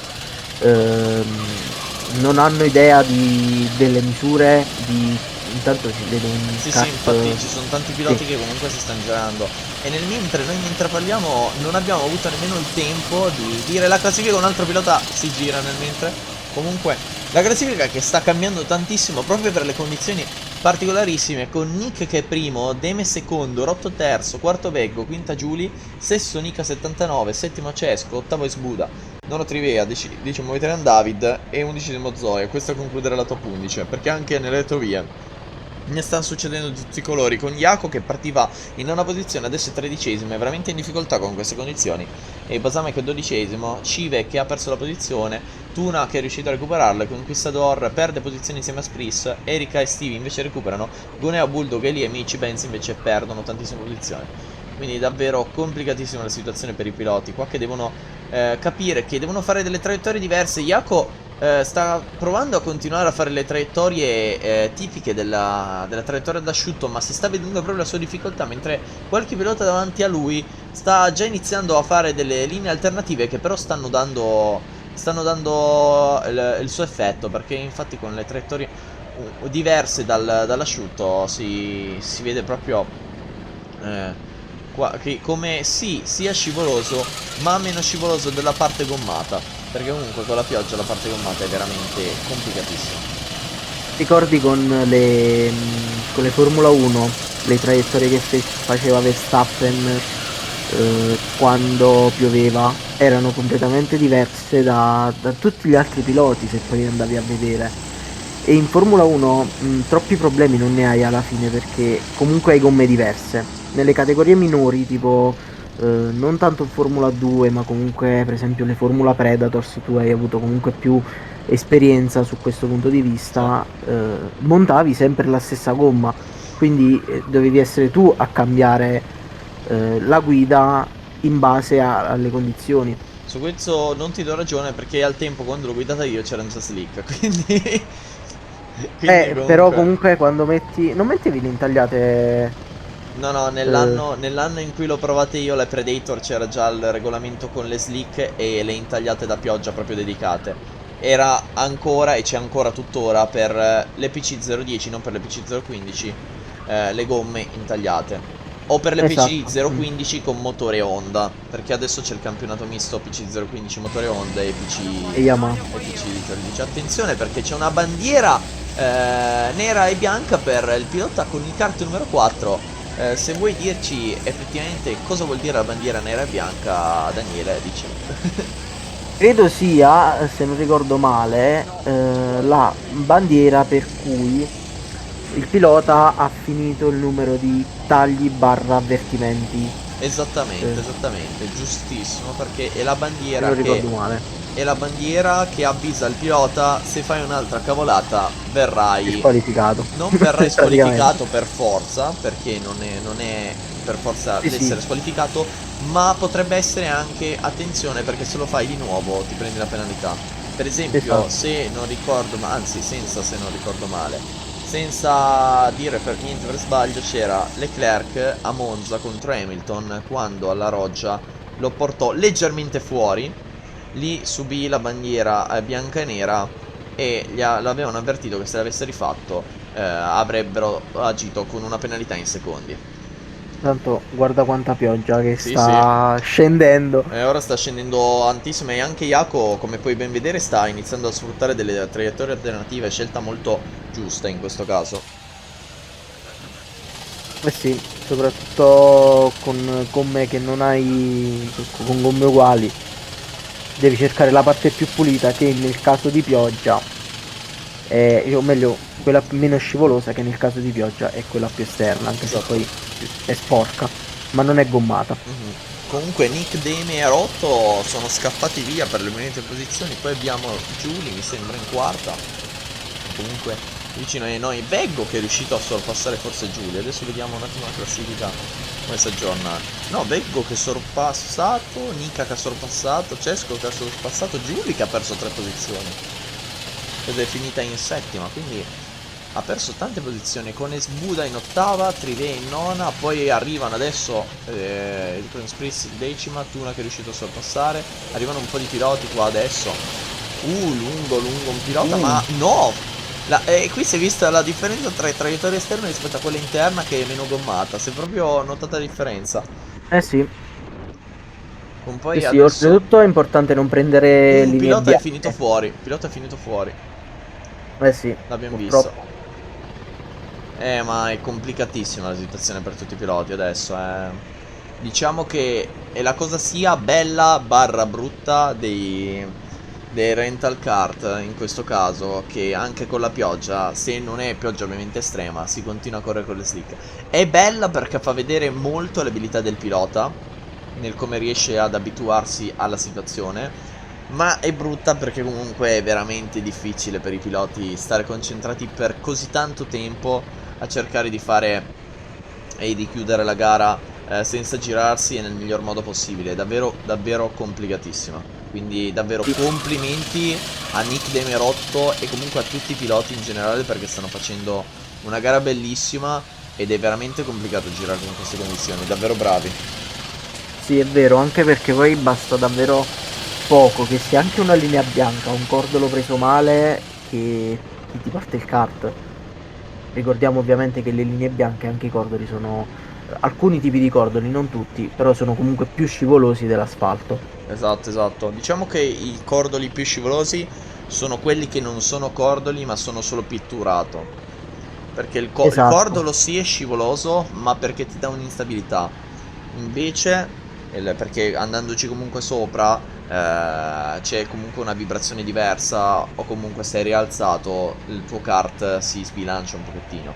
non hanno idea delle misure di... Intanto si vede un Sì, sì, kart... infatti ci sono tanti Sì. piloti che comunque si stanno girando. E nel mentre parliamo, non abbiamo avuto nemmeno il tempo di dire la classifica. Un altro pilota si gira nel mentre. Comunque, la classifica che sta cambiando tantissimo proprio per le condizioni particolarissime, con Nick che è primo, Deme secondo, Rotto terzo, quarto Beggo, quinta Giuli, sesto Nika 79, settimo Cesco, ottavo Esbuda, nono Trivea, decimo Veteran David e undicesimo Zoe. Questo concluderà la top 11, perché anche nelle retrovie ne stanno succedendo di tutti i colori, con Yako che partiva in nona posizione, adesso è tredicesimo, è veramente in difficoltà con queste condizioni, e Basame che è dodicesimo, Cive che ha perso la posizione, Tuna che è riuscito a recuperarla, Conquistador perde posizione insieme a Spris, Erika e Stevie invece recuperano, Goneo, Bulldog, Eli e Michi Benz invece perdono tantissime posizioni. Quindi davvero complicatissima la situazione per i piloti qua, che devono capire che devono fare delle traiettorie diverse. Yako sta provando a continuare a fare le traiettorie tipiche della traiettoria d'asciutto, ma si sta vedendo proprio la sua difficoltà, mentre qualche pilota davanti a lui sta già iniziando a fare delle linee alternative che però stanno dando il suo effetto, perché infatti con le traiettorie diverse dall'asciutto si vede proprio che come sì, sia scivoloso, ma meno scivoloso della parte gommata, perché comunque con la pioggia la parte gommata è veramente complicatissima. Ricordi con le Formula 1, le traiettorie che faceva Verstappen quando pioveva erano completamente diverse da tutti gli altri piloti se poi andavi a vedere. E in Formula 1 troppi problemi non ne hai alla fine perché comunque hai gomme diverse. Nelle categorie minori, tipo non tanto in Formula 2, ma comunque per esempio le Formula Predators, tu hai avuto comunque più esperienza su questo punto di Cioè, vista, montavi sempre la stessa gomma, quindi dovevi essere tu a cambiare la guida in base alle condizioni. su questo non ti do ragione, perché al tempo quando l'ho guidata io c'era già slick, quindi quindi Però comunque comunque quando metti... Non mettevi le intagliate... no, no, eh, nell'anno in cui l'ho provate io, le Predator, c'era già il regolamento con le slick e le intagliate da pioggia proprio dedicate. Era ancora, e c'è ancora tuttora, per le PC010, non per le PC015, le gomme intagliate. O per le esatto. PC015 con motore Honda, perché adesso c'è il campionato misto PC015 motore Honda E Yamaha. e PC010. Attenzione, perché c'è una bandiera nera e bianca per il pilota con il kart numero 4. Se vuoi dirci effettivamente cosa vuol dire la bandiera nera e bianca, Daniele, dici. Credo sia, se non ricordo male, la bandiera per cui il pilota ha finito il numero di tagli barra avvertimenti, Esattamente, eh, esattamente, giustissimo, perché è la se bandiera non che ricordo male. avvisa il pilota: se fai un'altra cavolata verrai Disqualificato. non verrai Praticamente. squalificato per forza, perché non è per forza Sì, sì, l'essere squalificato, ma potrebbe essere anche, attenzione, perché se lo fai di nuovo ti prendi la penalità. Per esempio, esatto. se non ricordo, ma anzi, senza se non ricordo male, senza dire per niente per sbaglio, c'era Leclerc a Monza contro Hamilton quando alla roggia lo portò leggermente fuori. Lì subì la bandiera bianca e nera, e l'avevano avvertito che se l'avesse rifatto avrebbero agito con una penalità in secondi. Tanto guarda quanta pioggia che Sì, sì. sta scendendo. Ora sta scendendo tantissimo, e anche Yako, come puoi ben vedere, sta iniziando a sfruttare delle traiettorie alternative, scelta molto giusta in questo caso. Eh sì, soprattutto con gomme che non hai, con gomme uguali, devi cercare la parte più pulita che nel caso di pioggia, o meglio, quella meno scivolosa che nel caso di pioggia è quella più esterna, anche se Esatto. poi è sporca. ma non è gommata. Comunque Nick, Demi e Rotto sono scappati via per le monete posizioni. Poi abbiamo Giulia, mi sembra, in quarta. Comunque vicino ai noi Veggo, che è riuscito a sorpassare forse Giulia. Adesso vediamo un attimo la classifica come si aggiorna. No, Veggo che ha sorpassato, Nika che ha sorpassato, Cesco che ha sorpassato, Giulia che ha perso 3 posizioni ed è finita in settima, quindi ha perso tante posizioni, con Esbuda in ottava, Trive in nona, poi arrivano adesso il Prince Priest in decima, Tuna che è riuscito a sorpassare, arrivano un po' di piloti qua adesso, lungo un pilota, ma no! Qui si è vista la differenza tra traiettoria esterna rispetto a quella interna, che è meno gommata, si è proprio notata la differenza. Eh sì, Con sì, poi sì, adesso oltretutto è importante non prendere un linee pilota è finito bianche. fuori, pilota è finito fuori, Eh sì, l'abbiamo visto. purtroppo. Ma è complicatissima la situazione per tutti i piloti adesso, Diciamo che è la cosa sia bella barra brutta dei rental kart in questo caso, che anche con la pioggia, se non è pioggia ovviamente estrema, si continua a correre con le slick. È bella perché fa vedere molto l'abilità del pilota, nel come riesce ad abituarsi alla situazione. Ma è brutta perché comunque è veramente difficile per i piloti stare concentrati per così tanto tempo a cercare di fare e di chiudere la gara senza girarsi e nel miglior modo possibile. È davvero, davvero complicatissima. Quindi davvero Sì, complimenti a Nick Demerotto e comunque a tutti i piloti in generale, perché stanno facendo una gara bellissima ed è veramente complicato girare in queste condizioni. Davvero bravi. sì, è vero, anche perché poi basta davvero poco, che sia anche una linea bianca, un cordolo preso male, che ti parte il kart. Ricordiamo ovviamente che le linee bianche, anche i cordoli, sono alcuni tipi di cordoli, non tutti, però sono comunque più scivolosi dell'asfalto. Esatto, esatto. Diciamo che i cordoli più scivolosi sono quelli che non sono cordoli ma sono solo pitturato. Perché il Esatto, cordolo sì è scivoloso, ma perché ti dà un'instabilità. Invece, perché andandoci comunque sopra, c'è comunque una vibrazione diversa, o comunque se è rialzato il tuo kart si sbilancia un pochettino.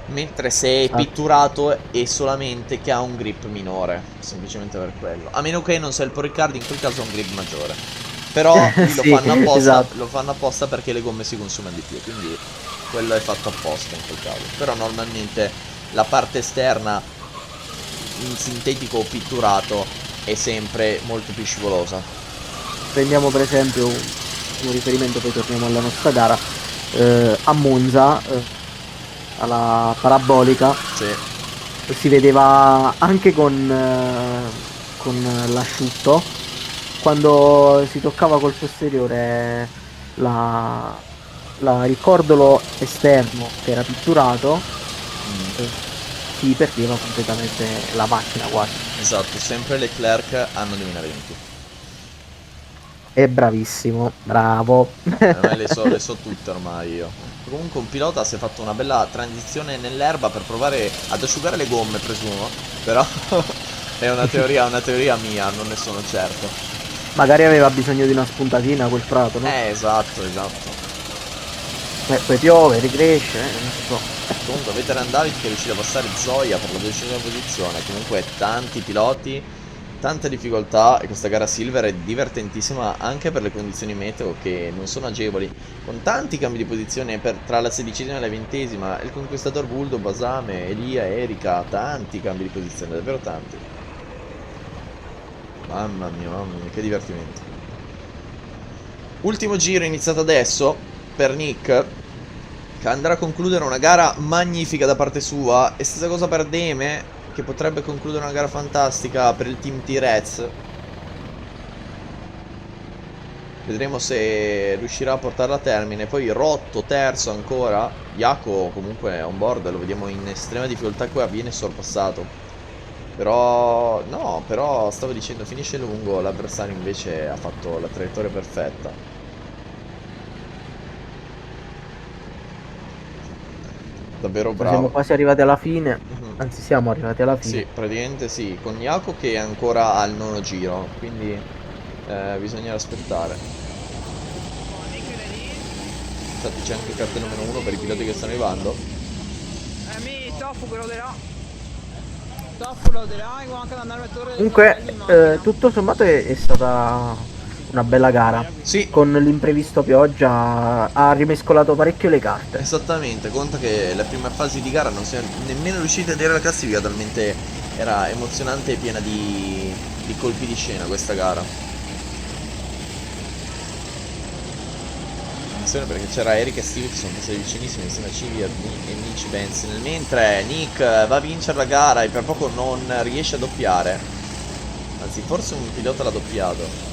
Mentre se è esatto. pitturato è solamente che ha un grip minore, semplicemente per quello. A meno che non sia il Pro Riccardo, in quel caso ha un grip maggiore. Però lì Sì, esatto. lo fanno apposta perché le gomme si consumano di più, quindi quello è fatto apposta in quel caso. Però normalmente la parte esterna in sintetico o pitturato è sempre molto più scivolosa. Prendiamo per esempio un riferimento, poi torniamo alla nostra gara, a Monza, alla parabolica, Sì, si vedeva anche con l'asciutto, quando si toccava col posteriore il cordolo esterno che era pitturato, eh, si perdeva completamente la macchina quasi. esatto, sempre Leclerc anno 2020. È bravissimo, bravo. A me le so tutte ormai io. Comunque un pilota si è fatto una bella transizione nell'erba per provare ad asciugare le gomme, presumo. Però è una teoria mia, non ne sono certo. Magari aveva bisogno di una spuntatina quel prato, no? Esatto, esatto. Poi piove, ricresce, non si so. Comunque Veteran David che è riuscito a passare Zoya per la 12ª posizione. Comunque tanti piloti, tante difficoltà, e questa gara Silver è divertentissima anche per le condizioni meteo che non sono agevoli, con tanti cambi di posizione tra la 16ª e la 20ª, il conquistador Buldo, Basame, Elia, Erika, tanti cambi di posizione, davvero tanti. Mamma mia, che divertimento. Ultimo giro iniziato adesso per Nick, che andrà a concludere una gara magnifica da parte sua, e stessa cosa per Deme, che potrebbe concludere una gara fantastica per il team T-Rez. Vedremo se riuscirà a portarla a termine. Poi Rotto terzo ancora. Jaco comunque è on board, lo vediamo in estrema difficoltà, qua viene sorpassato. Però no, però stavo dicendo finisce lungo, l'avversario invece ha fatto la traiettoria perfetta. Davvero Siamo bravo. quasi arrivati alla fine, Mhm. anzi siamo arrivati alla Sì, fine. praticamente sì, con Jaco che è ancora al nono giro, quindi bisognerà aspettare. Infatti c'è anche il cartello -1 per i piloti che stanno arrivando. Comunque, tutto sommato è stata una bella gara. Sì, Con l'imprevisto pioggia ha rimescolato parecchio le carte. esattamente, conta che le prime fasi di gara non siamo nemmeno riusciti a dire la classifica, talmente era emozionante e piena di colpi di scena questa gara. Attenzione perché c'era Eric e Steve che sono passati vicinissimi insieme a Civi e Nici Benz. Nel mentre Nick va a vincere la gara e per poco non riesce a doppiare. Anzi, forse un pilota l'ha doppiato.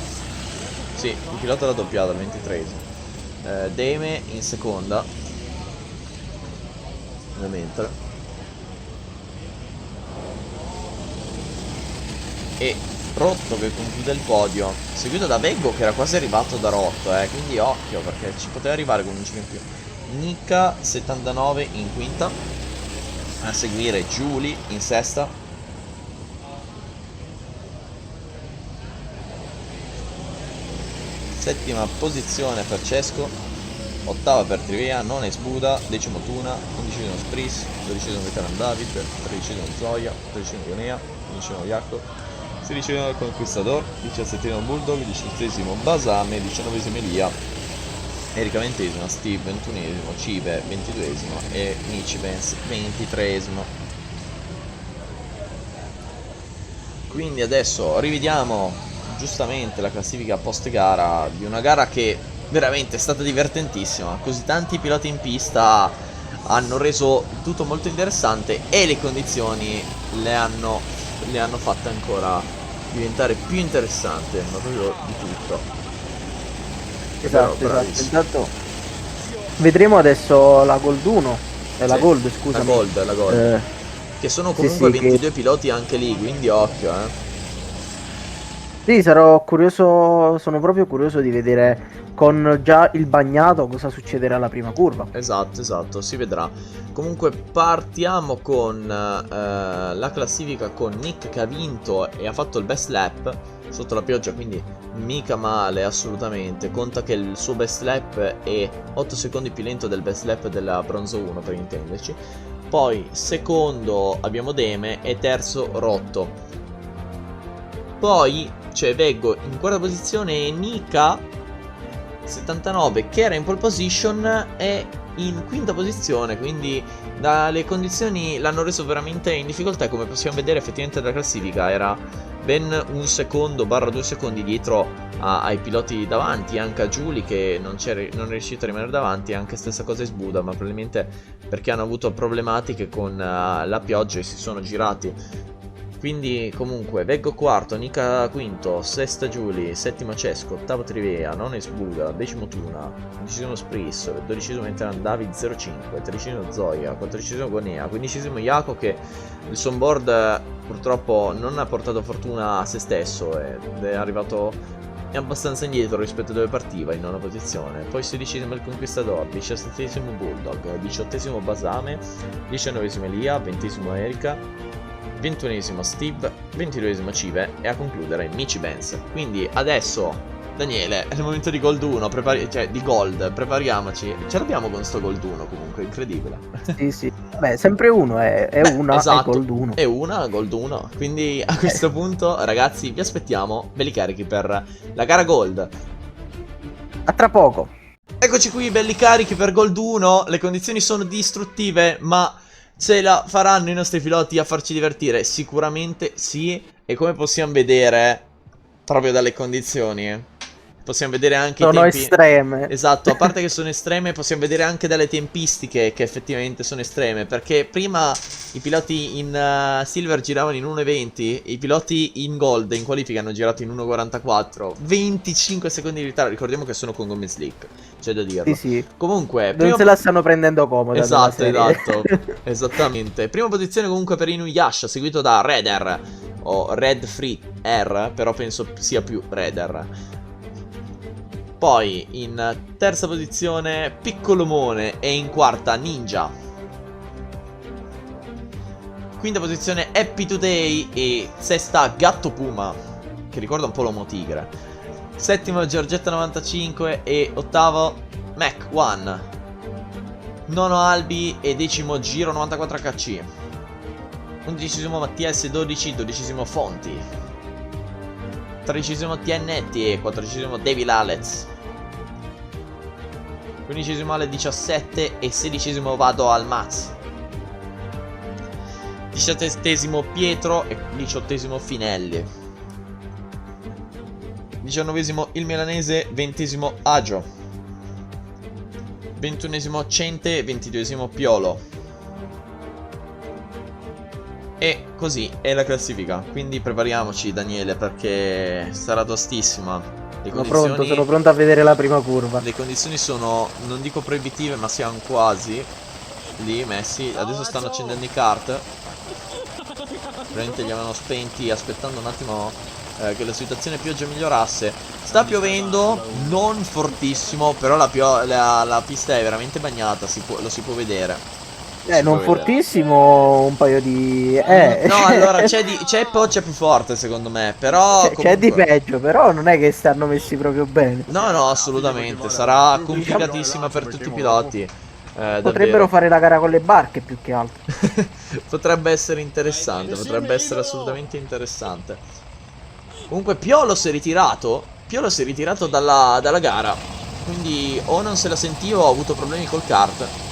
Sì, un pilota l'ha doppiato al 23esimo. Deme in seconda. Nel mentre. E Rotto che conclude il podio, seguito da Veggo che era quasi arrivato da Rotto, quindi occhio perché ci poteva arrivare con un giro in più. Nika 79 in quinta, a seguire Giulia in sesta, settima posizione per Cesco, ottava per Trivea, nona Esbuda, decimo Tuna, undicesimo Spris, dodicesimo Veteran David, tredicesimo Zoya, tredicesimo Gonea, undicesimo Jacob, 16esimo Conquistador, 17esimo Bulldog, 18esimo Basame, 19esimo Elia, Erika 20esimo, Steve 21esimo, Cive 22esimo e Nici Benz 23esimo. Quindi adesso rivediamo giustamente la classifica post gara di una gara che veramente è stata divertentissima. Così tanti piloti in pista hanno reso tutto molto interessante e le condizioni le hanno fatte ancora diventare più interessante, ma proprio di tutto. Esatto. Intanto vedremo adesso la Gold 1 la Gold, scusami. La Gold. Che sono comunque sì, 22 piloti anche lì, quindi occhio, Sì, sarò curioso, sono proprio curioso di vedere con già il bagnato cosa succederà alla prima curva. Esatto, si vedrà. Comunque partiamo con la classifica con Nick che ha vinto e ha fatto il best lap sotto la pioggia, quindi mica male assolutamente. Conta che il suo best lap è 8 secondi più lento del best lap della Bronzo 1 per intenderci. Poi secondo abbiamo Deme e terzo Rotto. Poi c'è Veggo in quarta posizione e Nika 79 che era in pole position è in quinta posizione, quindi dalle condizioni l'hanno reso veramente in difficoltà. Come possiamo vedere effettivamente dalla classifica era ben un secondo barra 2 secondi dietro ai piloti davanti, anche a Giulia che non è riuscito a rimanere davanti, anche stessa cosa Esbuda, ma probabilmente perché hanno avuto problematiche con la pioggia e si sono girati. Quindi comunque Veggo quarto, Nika quinto, sesta Giulia, settima Cesco, ottavo Trivea, nono Esbuda, decimo Tuna, undicesimo Spris, dodicesimo Veteran David 05, tredicesimo Zoya, quattordicesimo Gonea, quindicesimo Jaco che il suo onboard purtroppo non ha portato fortuna a se stesso ed è arrivato abbastanza indietro rispetto a dove partiva, in nona posizione. Poi 16esimo il Conquistador, 17esimo Bulldog, 18esimo Basame, 19esimo Elia, 20esimo Erika, 21esimo Steve, 22esimo Cive e a concludere Nici Benz. Quindi adesso, Daniele, è il momento di Gold 1, di Gold, prepariamoci. Ce l'abbiamo con sto Gold 1 comunque, incredibile. Sì. Beh, sempre uno, è una, esatto, è Gold 1. È una, Gold 1. Quindi a questo punto, ragazzi, vi aspettiamo belli carichi per la gara Gold. A tra poco. Eccoci qui, belli carichi per Gold 1. Le condizioni sono distruttive, ma ce la faranno i nostri piloti a farci divertire? Sicuramente sì. E come possiamo vedere, proprio dalle condizioni, possiamo vedere anche sono i tempi estreme. Esatto, a parte che sono estreme, possiamo vedere anche dalle tempistiche che effettivamente sono estreme. Perché prima i piloti in Silver giravano in 1.20, i piloti in Gold in qualifica hanno girato in 1.44, 25 secondi di ritardo. Ricordiamo che sono con gomme slick, c'è da dirlo. Sì. Comunque non se la stanno prendendo comoda. Esatto, esattamente. Prima posizione comunque per Inuyasha, seguito da Redder o Red Free R, però penso sia più Redder. Poi in terza posizione Piccolomone e in quarta Ninja. Quinta posizione Happy Today e sesta Gatto Puma, che ricorda un po' l'Uomo Tigre. Settimo Giorgetta 95 e ottavo Mac One. Nono Albi e decimo Giro 94 HC. 11° Mattia S12, 12° Fonti, 13° Tiennetti e 14° Devi Lalez, 15° Ale 17 e 16° Vado al Maz, 17° Pietro e 18° Finelli, 19° il milanese, 20° Agio, 21° Cente e 22° Piolo. E così è la classifica. Quindi prepariamoci, Daniele, perché sarà tostissima. Sono pronto a vedere la prima curva. Le condizioni sono, non dico proibitive, ma siamo quasi lì messi. Adesso stanno accendendo i kart. Probabilmente li avevano spenti aspettando un attimo che la situazione pioggia migliorasse. Sta piovendo, non fortissimo, però la pista è veramente bagnata, lo si può vedere. Non fortissimo, un paio di... No, allora c'è poggia più forte secondo me, però c'è comunque... di peggio, però non è che stanno messi proprio bene. No, assolutamente, sarà complicatissima per tutti i piloti. Potrebbero davvero. fare la gara con le barche più che altro. Potrebbe essere interessante, potrebbe essere assolutamente interessante. Comunque Piolo si è ritirato dalla gara, quindi o non se la sentiva o ha avuto problemi col kart.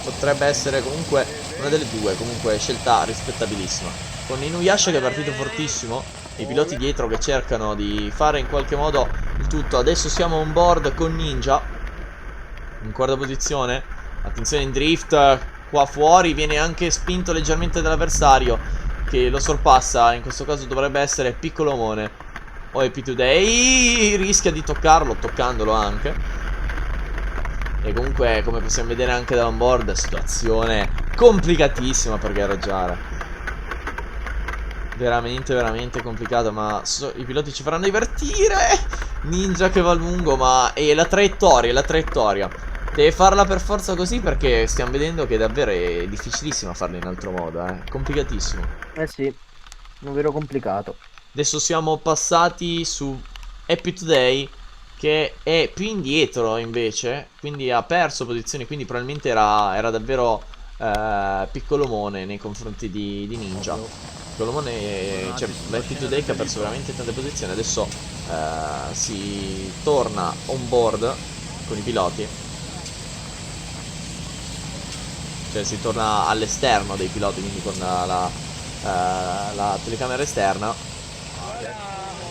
Potrebbe essere comunque una delle due, comunque scelta rispettabilissima. Con Inuyasha che è partito fortissimo, i piloti dietro che cercano di fare in qualche modo il tutto. Adesso siamo on board con Ninja in quarta posizione. Attenzione in drift, qua fuori viene anche spinto leggermente dall'avversario che lo sorpassa, in questo caso dovrebbe essere Piccolomone o Happy Today, rischia di toccarlo, toccandolo anche. E comunque, come possiamo vedere anche da onboard, situazione complicatissima per gareggiare. Veramente complicata, ma i piloti ci faranno divertire. Ninja che va lungo, ma è la traiettoria. Deve farla per forza così, perché stiamo vedendo che davvero è difficilissimo farla in altro modo, complicatissimo. Sì, davvero complicato. Adesso siamo passati su Happy Today, che è più indietro invece, quindi ha perso posizioni, quindi probabilmente era davvero Piccolomone nei confronti di Ninja. Piccolomone, cioè Happy Today che ha perso veramente tante posizioni. Adesso si torna on board con i piloti, cioè si torna all'esterno dei piloti, quindi con la telecamera esterna.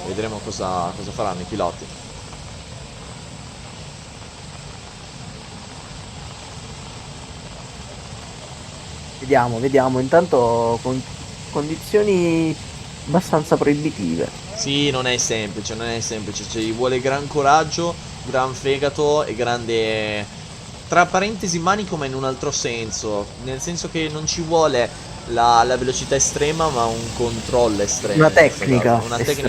Vedremo cosa faranno i piloti. Vediamo. Intanto condizioni abbastanza proibitive. Sì, non è semplice, ci vuole gran coraggio, gran fegato e grande, tra parentesi, manico, ma in un altro senso. Nel senso che non ci vuole la velocità estrema, ma un controllo estremo. Una tecnica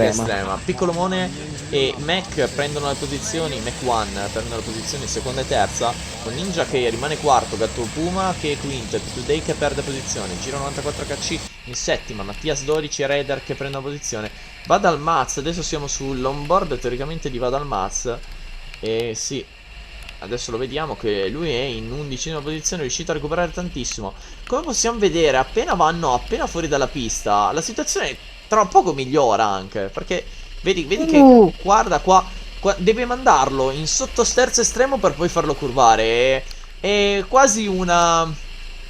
estrema. Piccolomone e Mac prendono le posizioni, Mac One prendono le posizioni seconda e terza, con Ninja che rimane quarto, Gatto Puma che è quinto e Today che perde posizione. Giro 94 KC in settima, Mattias 12 e Raider che prendono posizione. Vada al Maz, adesso siamo sull'onboard teoricamente di Vada al Maz. E sì, adesso lo vediamo che lui è in 11ª posizione, è riuscito a recuperare tantissimo. Come possiamo vedere, appena fuori dalla pista, la situazione tra poco migliora anche, perché vedi che guarda qua, deve mandarlo in sottosterzo estremo per poi farlo curvare. È quasi una...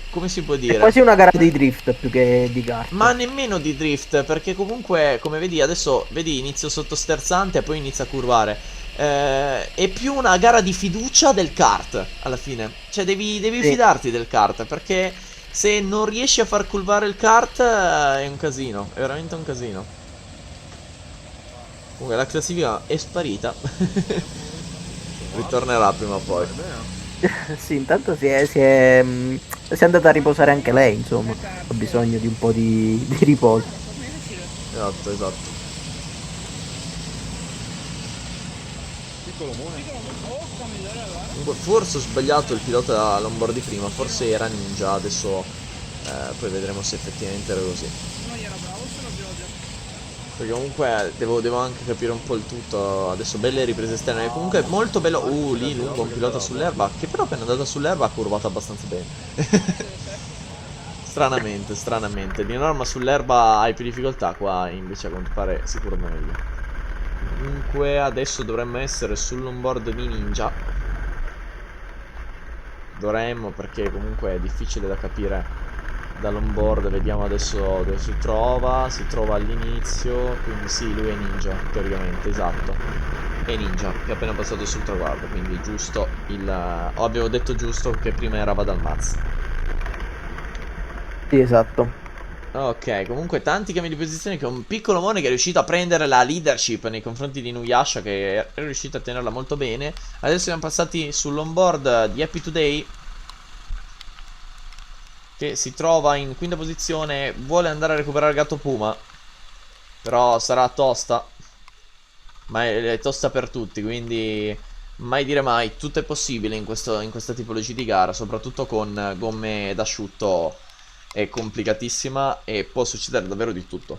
come si può dire? È quasi una gara di drift più che di gara. Ma nemmeno di drift, perché comunque, come vedi, adesso vedi inizio sottosterzante e poi inizia a curvare. È più una gara di fiducia del kart alla fine. Cioè devi fidarti del kart, perché se non riesci a far curvare il kart è un casino, è veramente un casino. Comunque la classifica è sparita. Ritornerà prima o poi. Sì, intanto si è andata a riposare anche lei, insomma. Ha bisogno di un po' di riposo. Esatto. Comunque forse ho sbagliato il pilota all'onboard di prima, forse era Ninja, adesso poi vedremo se effettivamente era così. Perché comunque devo anche capire un po' il tutto. Adesso belle riprese esterne. Comunque è molto bello. Lì lungo un pilota sull'erba, che però appena andata sull'erba ha curvato abbastanza bene. Stranamente. Di norma sull'erba hai più difficoltà, qua invece a quanto pare sicuro meglio. Comunque adesso dovremmo essere sull'onboard di Ninja. Dovremmo, perché comunque è difficile da capire dall'onboard. Vediamo adesso dove si trova. Si trova all'inizio, quindi sì, lui è Ninja, teoricamente, esatto. È Ninja, che è appena passato sul traguardo, quindi giusto il... avevo detto giusto che prima era Vadalmaz. Sì, esatto. Ok, comunque tanti cambi di posizione, che un piccolo Mone che è riuscito a prendere la leadership nei confronti di Nuyasha, che è riuscito a tenerla molto bene. Adesso siamo passati sull'onboard di Happy Today, che si trova in quinta posizione, vuole andare a recuperare il gatto Puma, però sarà tosta, ma è tosta per tutti, quindi mai dire mai, tutto è possibile in questa tipologia di gara, soprattutto con gomme d'asciutto. È complicatissima e può succedere davvero di tutto.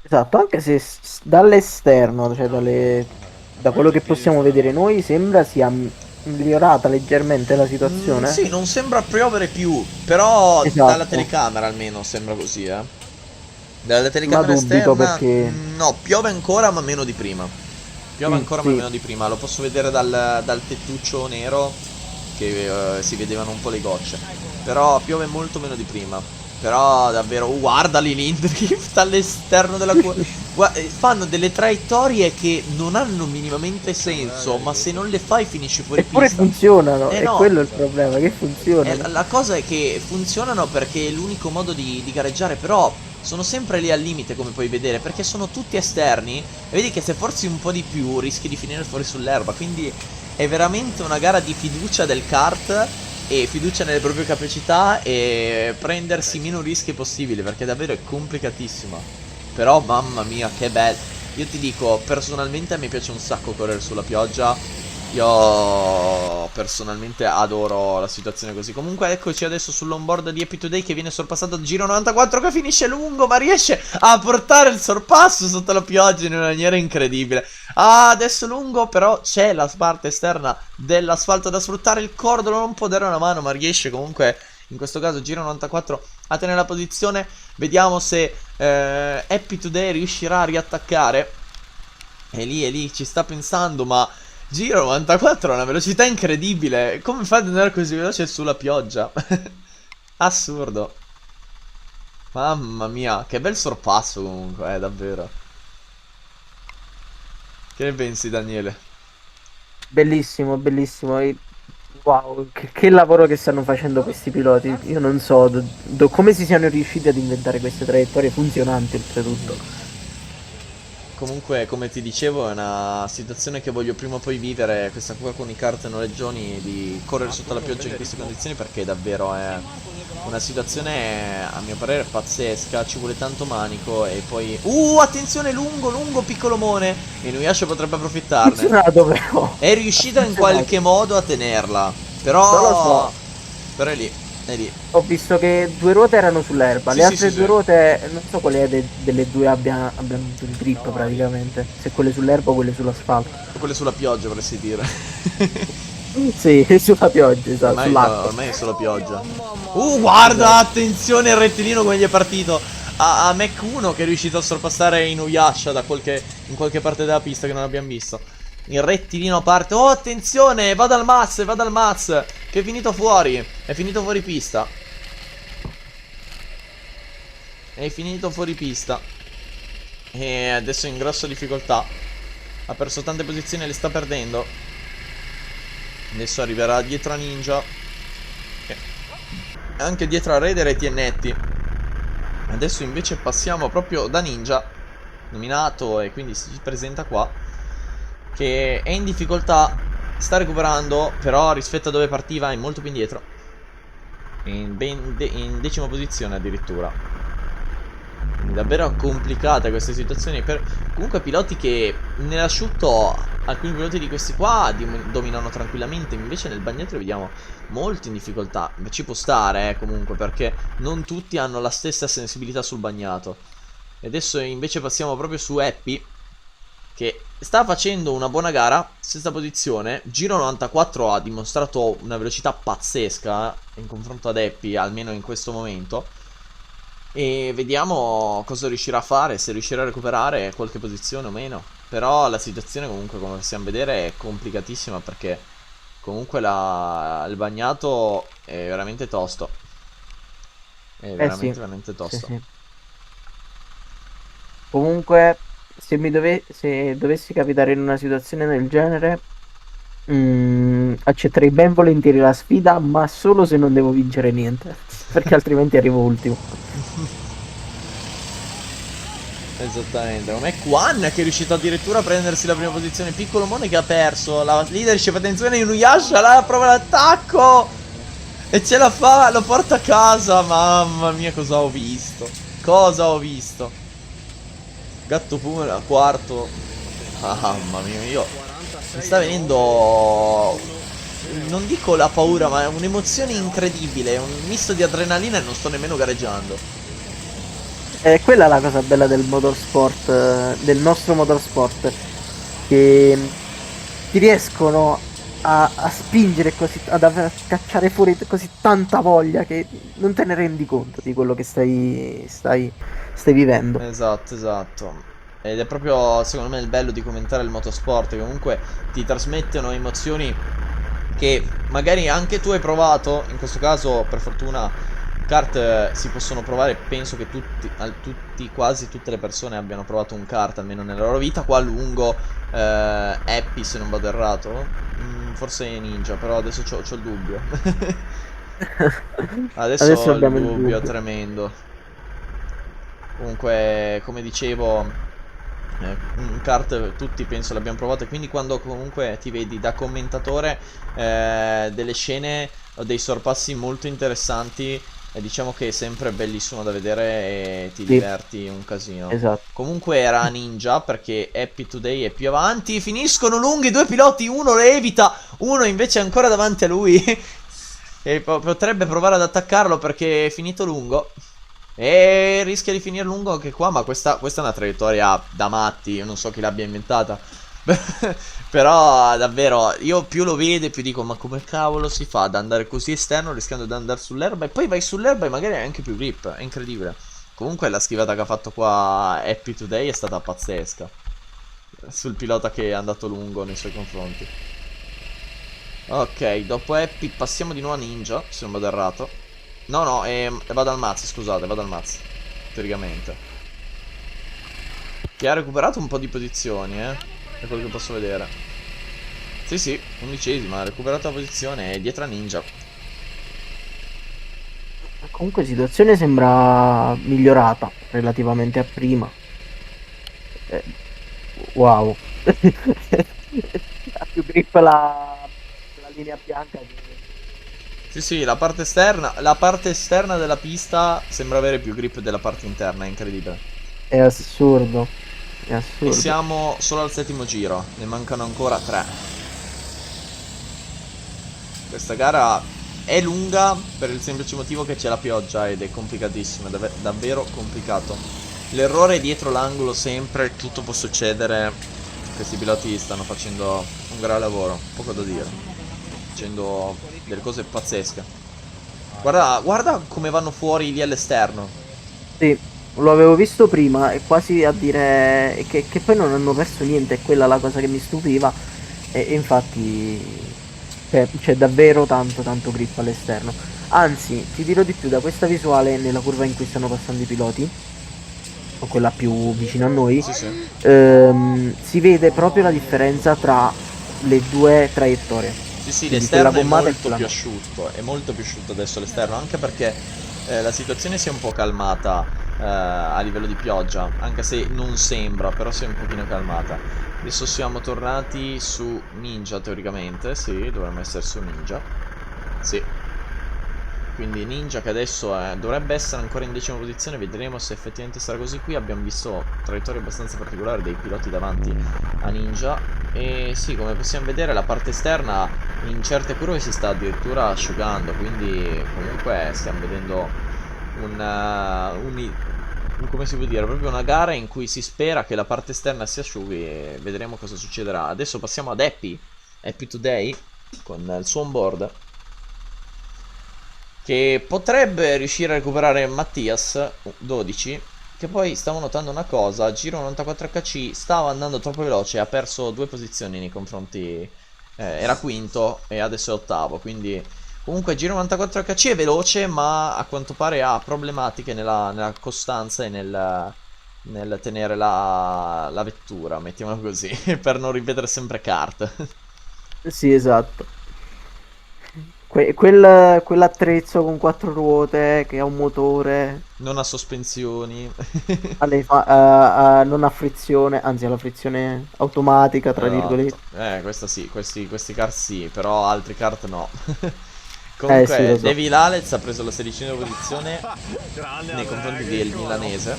Esatto, anche se dall'esterno, cioè da quello che possiamo vedere noi, sembra sia migliorata leggermente la situazione. Sì, non sembra piovere più, però dalla Esatto, telecamera almeno sembra così, eh. Dalla ma telecamera dubito esterna, perché... no, piove ancora ma meno di prima. Piove ancora ma sì, meno di prima, lo posso vedere dal tettuccio nero che si vedevano un po' le gocce. Però piove molto meno di prima. Però davvero, guardali l'indrift all'esterno della fanno delle traiettorie che non hanno minimamente senso, ma se non le fai finisci fuori eppure pista. funzionano, Eh e no, quello è il problema, che funzionano. la cosa è che funzionano perché è l'unico modo di gareggiare, però sono sempre lì al limite, come puoi vedere, perché sono tutti esterni e vedi che se forzi un po' di più rischi di finire fuori sull'erba, quindi è veramente una gara di fiducia del kart e fiducia nelle proprie capacità e prendersi meno rischi possibili, perché davvero è complicatissima. Però mamma mia, che bello. Io ti dico, personalmente a me piace un sacco correre sulla pioggia. Io personalmente adoro la situazione così. Comunque eccoci adesso sull'onboard di Happy Today, che viene sorpassato al giro 94, che finisce lungo ma riesce a portare il sorpasso sotto la pioggia in una maniera incredibile. Ah, adesso lungo, però c'è la parte esterna dell'asfalto da sfruttare. Il cordolo non può dare una mano, ma riesce comunque in questo caso giro 94 a tenere la posizione. Vediamo se Happy Today riuscirà a riattaccare. È lì, ci sta pensando, ma giro 94 ha una velocità incredibile. Come fa ad andare così veloce sulla pioggia? Assurdo. Mamma mia, che bel sorpasso comunque, davvero. Che ne pensi, Daniele? Bellissimo, bellissimo. Wow, che lavoro che stanno facendo questi piloti. Io non so come si siano riusciti ad inventare queste traiettorie funzionanti, oltretutto. Comunque, come ti dicevo, è una situazione che voglio prima o poi vivere, questa qua con i kart noleggioni, di correre sotto la pioggia in queste condizioni, perché davvero è una situazione, a mio parere, pazzesca. Ci vuole tanto manico e poi... attenzione, lungo, piccolo Mone! E Nuyasha potrebbe approfittarne. Funzionato però. È Ha riuscito in funzionato. qualche modo a tenerla, Non lo però... so. Però è lì. Ho visto che due ruote erano sull'erba, Sì, le sì, sì, altre sì. due ruote non so quale delle due abbia avuto il grip praticamente, se quelle sull'erba o quelle sull'asfalto. Quelle sulla pioggia, vorresti dire. Sì, sulla pioggia, esatto, Ormai, no, sull'acqua. ormai è solo pioggia. Guarda, Esatto. attenzione il rettilineo come gli è partito. A Mac 1 che è riuscito a sorpassare Inuyasha in qualche parte della pista che non abbiamo visto. Il rettilineo parte. Oh, attenzione, va dal Maz, che è finito fuori. È finito fuori pista. È finito fuori pista. E adesso è in grossa difficoltà. Ha perso tante posizioni e le sta perdendo. Adesso arriverà dietro a Ninja. Anche dietro a Raider e TNT. Adesso invece passiamo proprio da Ninja, nominato e quindi si presenta qua, che è in difficoltà, sta recuperando, però rispetto a dove partiva è molto più indietro. In decima posizione addirittura. Quindi davvero complicate queste situazioni per comunque piloti che nell'asciutto, alcuni piloti di questi qua dominano tranquillamente, invece nel bagnetto li vediamo molto in difficoltà. Ma ci può stare comunque, perché non tutti hanno la stessa sensibilità sul bagnato. E adesso invece passiamo proprio su Happy, che sta facendo una buona gara, sesta posizione, giro 94 ha dimostrato una velocità pazzesca in confronto ad Happy, almeno in questo momento. E vediamo cosa riuscirà a fare, se riuscirà a recuperare qualche posizione o meno. Però la situazione comunque, come possiamo vedere, è complicatissima perché comunque il bagnato è veramente tosto. È Sì, veramente sì, tosto. sì. Comunque, se dovessi capitare in una situazione del genere, accetterei ben volentieri la sfida, ma solo se non devo vincere niente, perché altrimenti arrivo ultimo. Esattamente, come Quan che è riuscito addirittura a prendersi la prima posizione. Piccolo Mone che ha perso la leadership. Attenzione, Inuyasha là prova l'attacco e ce la fa, lo porta a casa. Mamma mia, cosa ho visto. Cosa ho visto. Gatto Puma quarto. Mamma mia, io mi sta venendo, non dico la paura, ma è un'emozione incredibile. È un misto di adrenalina e non sto nemmeno gareggiando. Quella è la cosa bella del motorsport, del nostro motorsport, che ti riescono a spingere così, a cacciare fuori così tanta voglia che non te ne rendi conto di quello che stai vivendo. Esatto, esatto. Ed è proprio, secondo me, il bello di commentare il motorsport, che comunque ti trasmettono emozioni che magari anche tu hai provato. In questo caso, per fortuna, kart si possono provare. Penso che quasi tutte le persone abbiano provato un kart, almeno nella loro vita. Qua a lungo, Happy, se non vado errato. Forse Ninja, però adesso c'ho il dubbio. Adesso Adesso ho il abbiamo il dubbio dubbio. tremendo. Comunque, come dicevo, un kart tutti penso l'abbiamo provato. E quindi quando comunque ti vedi da commentatore delle scene o dei sorpassi molto interessanti, diciamo che è sempre bellissimo da vedere e ti Sì, diverti un casino. esatto. Comunque era Ninja perché Happy Today è più avanti. Finiscono lunghi due piloti, uno lo evita, uno invece è ancora davanti a lui. E potrebbe provare ad attaccarlo perché è finito lungo. E rischia di finire lungo anche qua, ma questa è una traiettoria da matti, io non so chi l'abbia inventata. Però davvero, io più lo vedo più dico, ma come cavolo si fa ad andare così esterno rischiando di andare sull'erba? E poi vai sull'erba e magari hai anche più grip, è incredibile. Comunque la schivata che ha fatto qua Happy Today è stata pazzesca. Sul pilota che è andato lungo nei suoi confronti. Ok, dopo Happy passiamo di nuovo a Ninja, se non vado errato. No, no, vado al mazzo, scusate, vado al mazzo. Teoricamente. Che ha recuperato un po' di posizioni, da quello che posso vedere. Sì, sì, 11esima, ha recuperato la posizione, è dietro a Ninja. Comunque situazione sembra migliorata relativamente a prima. Eh, wow. Ha più grip la linea bianca che... Sì, sì, la parte esterna della pista sembra avere più grip della parte interna, è incredibile. È assurdo. È E assurdo. siamo solo al settimo giro, ne mancano ancora 3. Questa gara è lunga per il semplice motivo che c'è la pioggia ed è complicatissima, è davvero complicato. L'errore è dietro l'angolo sempre, tutto può succedere. Questi piloti stanno facendo un gran lavoro, poco da dire. Facendo delle cose pazzesche. Guarda, guarda come vanno fuori lì all'esterno. Sì, lo avevo visto prima e quasi a dire che poi non hanno perso niente, è quella la cosa che mi stupiva. E infatti c'è davvero tanto tanto grip all'esterno. Anzi, ti dirò di più, da questa visuale nella curva in cui stanno passando i piloti, o quella più vicino a noi, Sì, sì. si vede proprio la differenza tra le due traiettorie. Sì, sì, Quindi quella l'esterno è gommata e molto quella più no. asciutto, è molto più asciutto adesso l'esterno, anche perché la situazione si è un po' calmata a livello di pioggia, anche se non sembra, però si è un pochino calmata. Adesso siamo tornati su Ninja teoricamente, sì, dovremmo essere su Ninja. Sì. Quindi Ninja che adesso dovrebbe essere ancora in decima posizione, vedremo se effettivamente sarà così. Qui abbiamo visto traiettorie abbastanza particolari dei piloti davanti a Ninja. E sì, come possiamo vedere la parte esterna in certe curve si sta addirittura asciugando, quindi comunque stiamo vedendo un come si può dire, proprio una gara in cui si spera che la parte esterna si asciughi e vedremo cosa succederà. Adesso passiamo ad Happy Today, con il suo onboard, che potrebbe riuscire a recuperare Mattias 12, che poi stavo notando una cosa: giro 94 HC stava andando troppo veloce, ha perso 2 posizioni nei confronti, era quinto e adesso è ottavo, quindi comunque giro 94 HC è veloce, ma a quanto pare ha problematiche nella costanza e nel tenere la vettura, mettiamola così, per non ripetere sempre kart. Sì, esatto. Quell'attrezzo con 4 ruote che ha un motore, Non ha sospensioni. non ha frizione, anzi ha la frizione automatica, tra Esatto, virgolette. questa sì, questi kart sì, però altri kart no. Eh sì, lo Comunque, so. Devi Lalez ha preso la 16ª posizione nei confronti del milanese,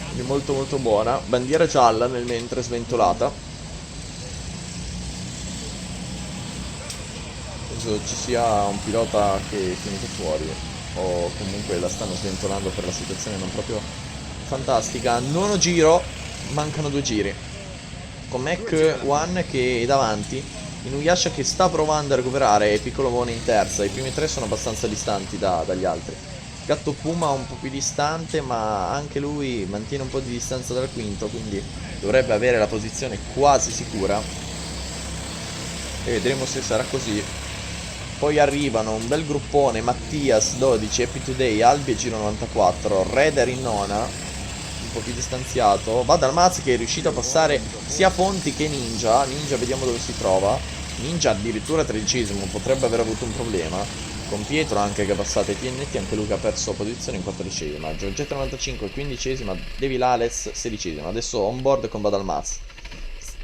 quindi molto molto buona. Bandiera gialla nel mentre sventolata. Penso ci sia un pilota che è finito fuori, o comunque la stanno sventolando per la situazione non proprio fantastica. Nono giro, mancano 2 giri, con Mac One che è davanti, Inuyasha che sta provando a recuperare e Piccolo Mone in terza. I primi 3 sono abbastanza distanti dagli altri. Gatto Puma un po' più distante, ma anche lui mantiene un po' di distanza dal quinto, quindi dovrebbe avere la posizione quasi sicura, e vedremo se sarà così. Poi arrivano un bel gruppone: Mattias 12, Happy Today, Albi e Giro 94, Reder in nona, un po' più distanziato. Va dal Maz che è riuscito a passare sia Fonti che Ninja. Ninja vediamo dove si trova. Ninja addirittura 13esimo, potrebbe aver avuto un problema. Con Pietro anche che è passato ai TNT, anche lui che ha perso posizione in 14esima. Giorgetto 95 15esima, Devi Lales 16esima. Adesso on board con Badalmaz.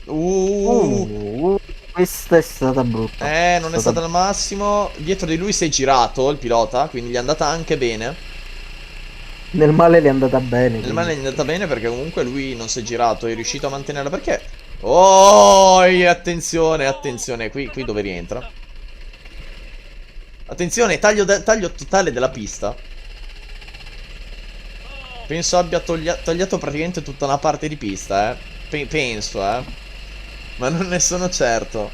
Uh, Questa è stata brutta. È Non è stata... stato al massimo. Dietro di lui si è girato il pilota, quindi gli è andata anche bene. Nel male le è andata bene, Nel male quindi. è andata bene perché comunque lui non si è girato, è riuscito a mantenerla. Perché? Oh, attenzione, attenzione, qui dove rientra. Attenzione, taglio totale della pista. Penso abbia tagliato praticamente tutta una parte di pista, penso, ma non ne sono certo.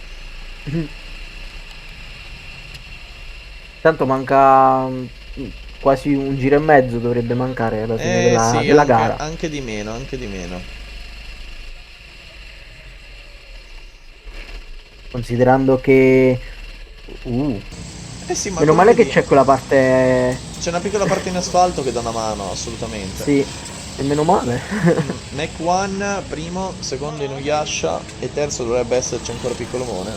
Tanto manca quasi un giro e mezzo, dovrebbe mancare alla fine Sì, della gara. anche di meno, anche di meno. Considerando che... Uh, Eh sì, ma meno come male che vedi, c'è quella parte... c'è una piccola parte in asfalto che dà una mano, assolutamente. Sì, e meno male. Mac One, primo, secondo Inuyasha e terzo dovrebbe esserci ancora Piccolo Mone.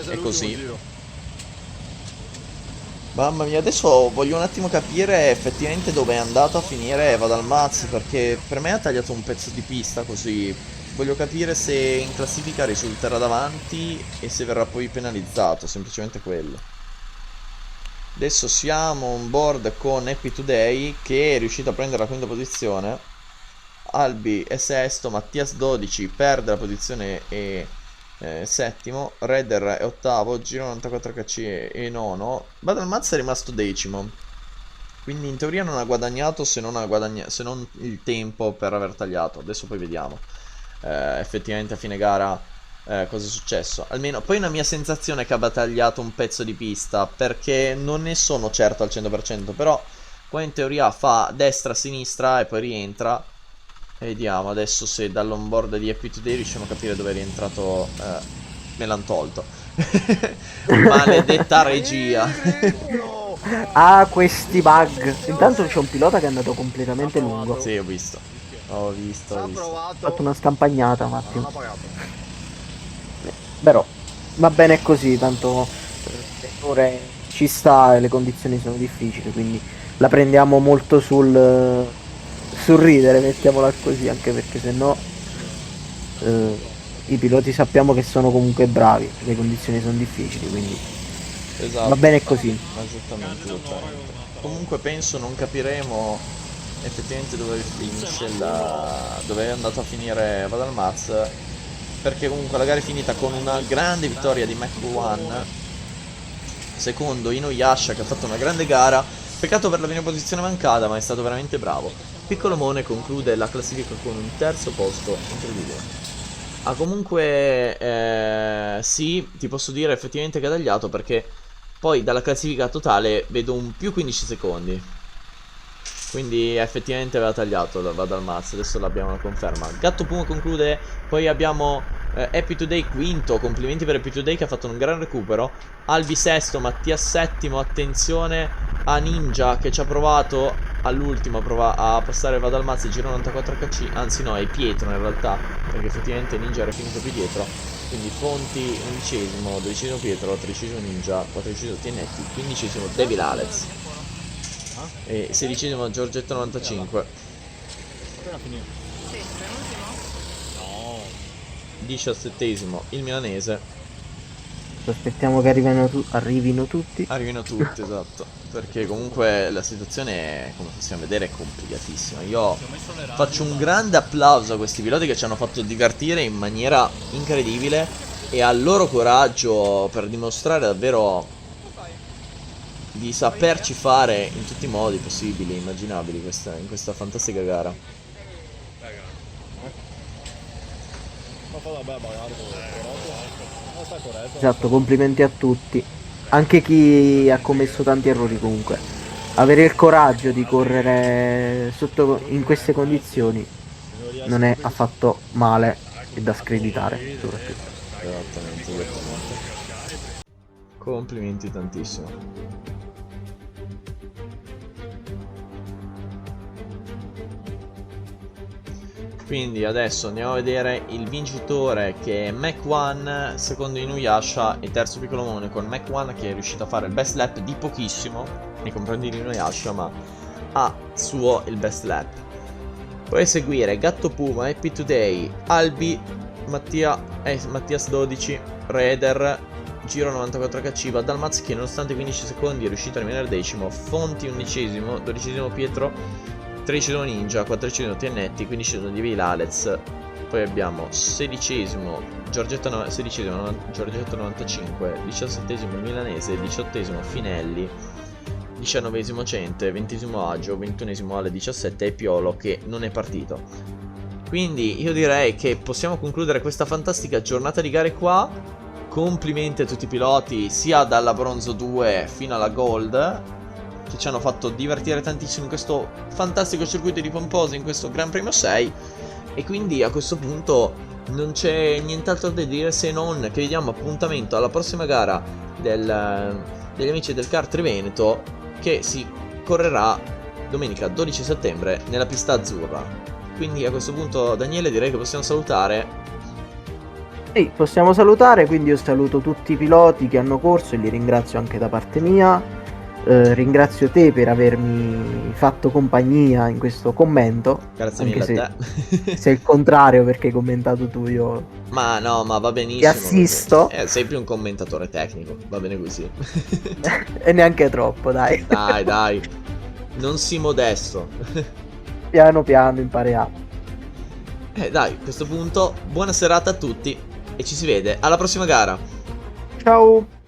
E così. Mamma mia, adesso voglio un attimo capire effettivamente dove è andato a finire Vadalmaz, perché per me ha tagliato un pezzo di pista così. Voglio capire se in classifica risulterà davanti e se verrà poi penalizzato, semplicemente quello. Adesso siamo on board con Happy Today che è riuscito a prendere la quinta posizione. Albi è sesto, Mattias 12 perde la posizione e settimo, Redder è ottavo, Giro 94 HC è nono, Badalmaz è rimasto decimo. Quindi in teoria non ha guadagnato se non, se non il tempo per aver tagliato. Adesso poi vediamo effettivamente a fine gara cosa è successo. Almeno poi una mia sensazione è che abbia tagliato un pezzo di pista, perché non ne sono certo al 100%, però qua in teoria fa destra-sinistra e poi rientra. E vediamo adesso se dall'onboard di Happy Today riusciamo a capire dove è rientrato. Me l'han tolto. Maledetta regia. Ah, questi bug. Intanto c'è un pilota che è andato completamente lungo. Sì, ho visto. Ho visto, ho visto. Ha fatto una scampagnata un attimo. Però va bene così, tanto le ore ci sta e le condizioni sono difficili, quindi la prendiamo molto sul ridere, mettiamola così, anche perché se no i piloti sappiamo che sono comunque bravi, le condizioni sono difficili, quindi va Esatto. bene così. Esattamente, esattamente. Comunque penso non capiremo effettivamente dove finisce dove è andato a finire Vadalmaz, perché comunque la gara è finita con una grande vittoria di Mac One, secondo Inuyasha che ha fatto una grande gara, Peccato per la prima posizione mancata, ma è stato veramente bravo. Piccolomone conclude la classifica con un terzo posto incredibile. Ah, comunque, sì, ti posso dire effettivamente che ha tagliato, perché poi dalla classifica totale vedo un più 15 secondi. Quindi effettivamente aveva tagliato Vado al mazzo, adesso l'abbiamo la conferma. Gatto Puma conclude, poi abbiamo Happy Today quinto, complimenti per Happy Today che ha fatto un gran recupero. Albi sesto, Mattia settimo, attenzione a Ninja che ci ha provato all'ultimo a passare Vado al mazzo, giro 94 HC, anzi no, è Pietro in realtà, perché effettivamente Ninja era finito più dietro. Quindi Fonti, 11esimo, 12esimo Pietro, 13esimo Ninja, 14esimo Tienetti, 15esimo Devil Alex e 16esimo Giorgetto 95. Appena finito. Sì, penultimo? No. 17esimo il milanese. Aspettiamo che arrivino tutti. Arrivino tutti, esatto. Perché comunque la situazione, come possiamo vedere, è complicatissima. Io faccio un grande applauso a questi piloti che ci hanno fatto divertire in maniera incredibile e al loro coraggio per dimostrare davvero di saperci fare in tutti i modi possibili e immaginabili in questa fantastica gara. Ma fa vabbè, magari non sta corretto. Esatto, complimenti a tutti. Anche chi ha commesso tanti errori comunque. Avere il coraggio di correre in queste condizioni non è affatto male e da screditare, soprattutto. Esattamente, esattamente. Complimenti tantissimo. Quindi adesso andiamo a vedere il vincitore, che è Mac1, secondo Inuyasha e terzo Piccolomone, con Mac1 che è riuscito a fare il best lap di pochissimo nei confronti di Inuyasha, ma ha suo il best lap. Poi seguire Gatto Puma, Happy Today, Albi, Mattias 12, Raider, Giro 94 HC, Vadalmaz che nonostante 15 secondi è riuscito a rimanere decimo, Fonti 11esimo, 12esimo Pietro, 13esimo Ninja, 14esimo Tiennetti, 15esimo di Vilalez. Poi abbiamo 16esimo Giorgetto 95, 17esimo Milanese, 18esimo Finelli, 19esimo Cente, 20esimo Agio, 21esimo Ale 17 e Piolo che non è partito. Quindi io direi che possiamo concludere questa fantastica giornata di gare qua. Complimenti a tutti i piloti, sia dalla bronzo 2 fino alla gold, che ci hanno fatto divertire tantissimo in questo fantastico circuito di Pomposa, in questo Gran Premio 6. E quindi a questo punto non c'è nient'altro da dire se non che vi diamo appuntamento alla prossima gara degli amici del Kart Veneto, che si correrà domenica 12 settembre nella pista azzurra. Quindi a questo punto, Daniele, direi che possiamo salutare. Sì, possiamo salutare, quindi io saluto tutti i piloti che hanno corso e li ringrazio anche da parte mia. Ringrazio te per avermi fatto compagnia in questo commento. Grazie anche mille a te. se è il contrario, perché hai commentato tu, io Ma no, ma va benissimo. ti assisto. Sei più un commentatore tecnico, va bene così. E neanche troppo, dai. Dai, non si modesto. Piano piano impariamo. Dai, a questo punto buona serata a tutti e ci si vede alla prossima gara. Ciao.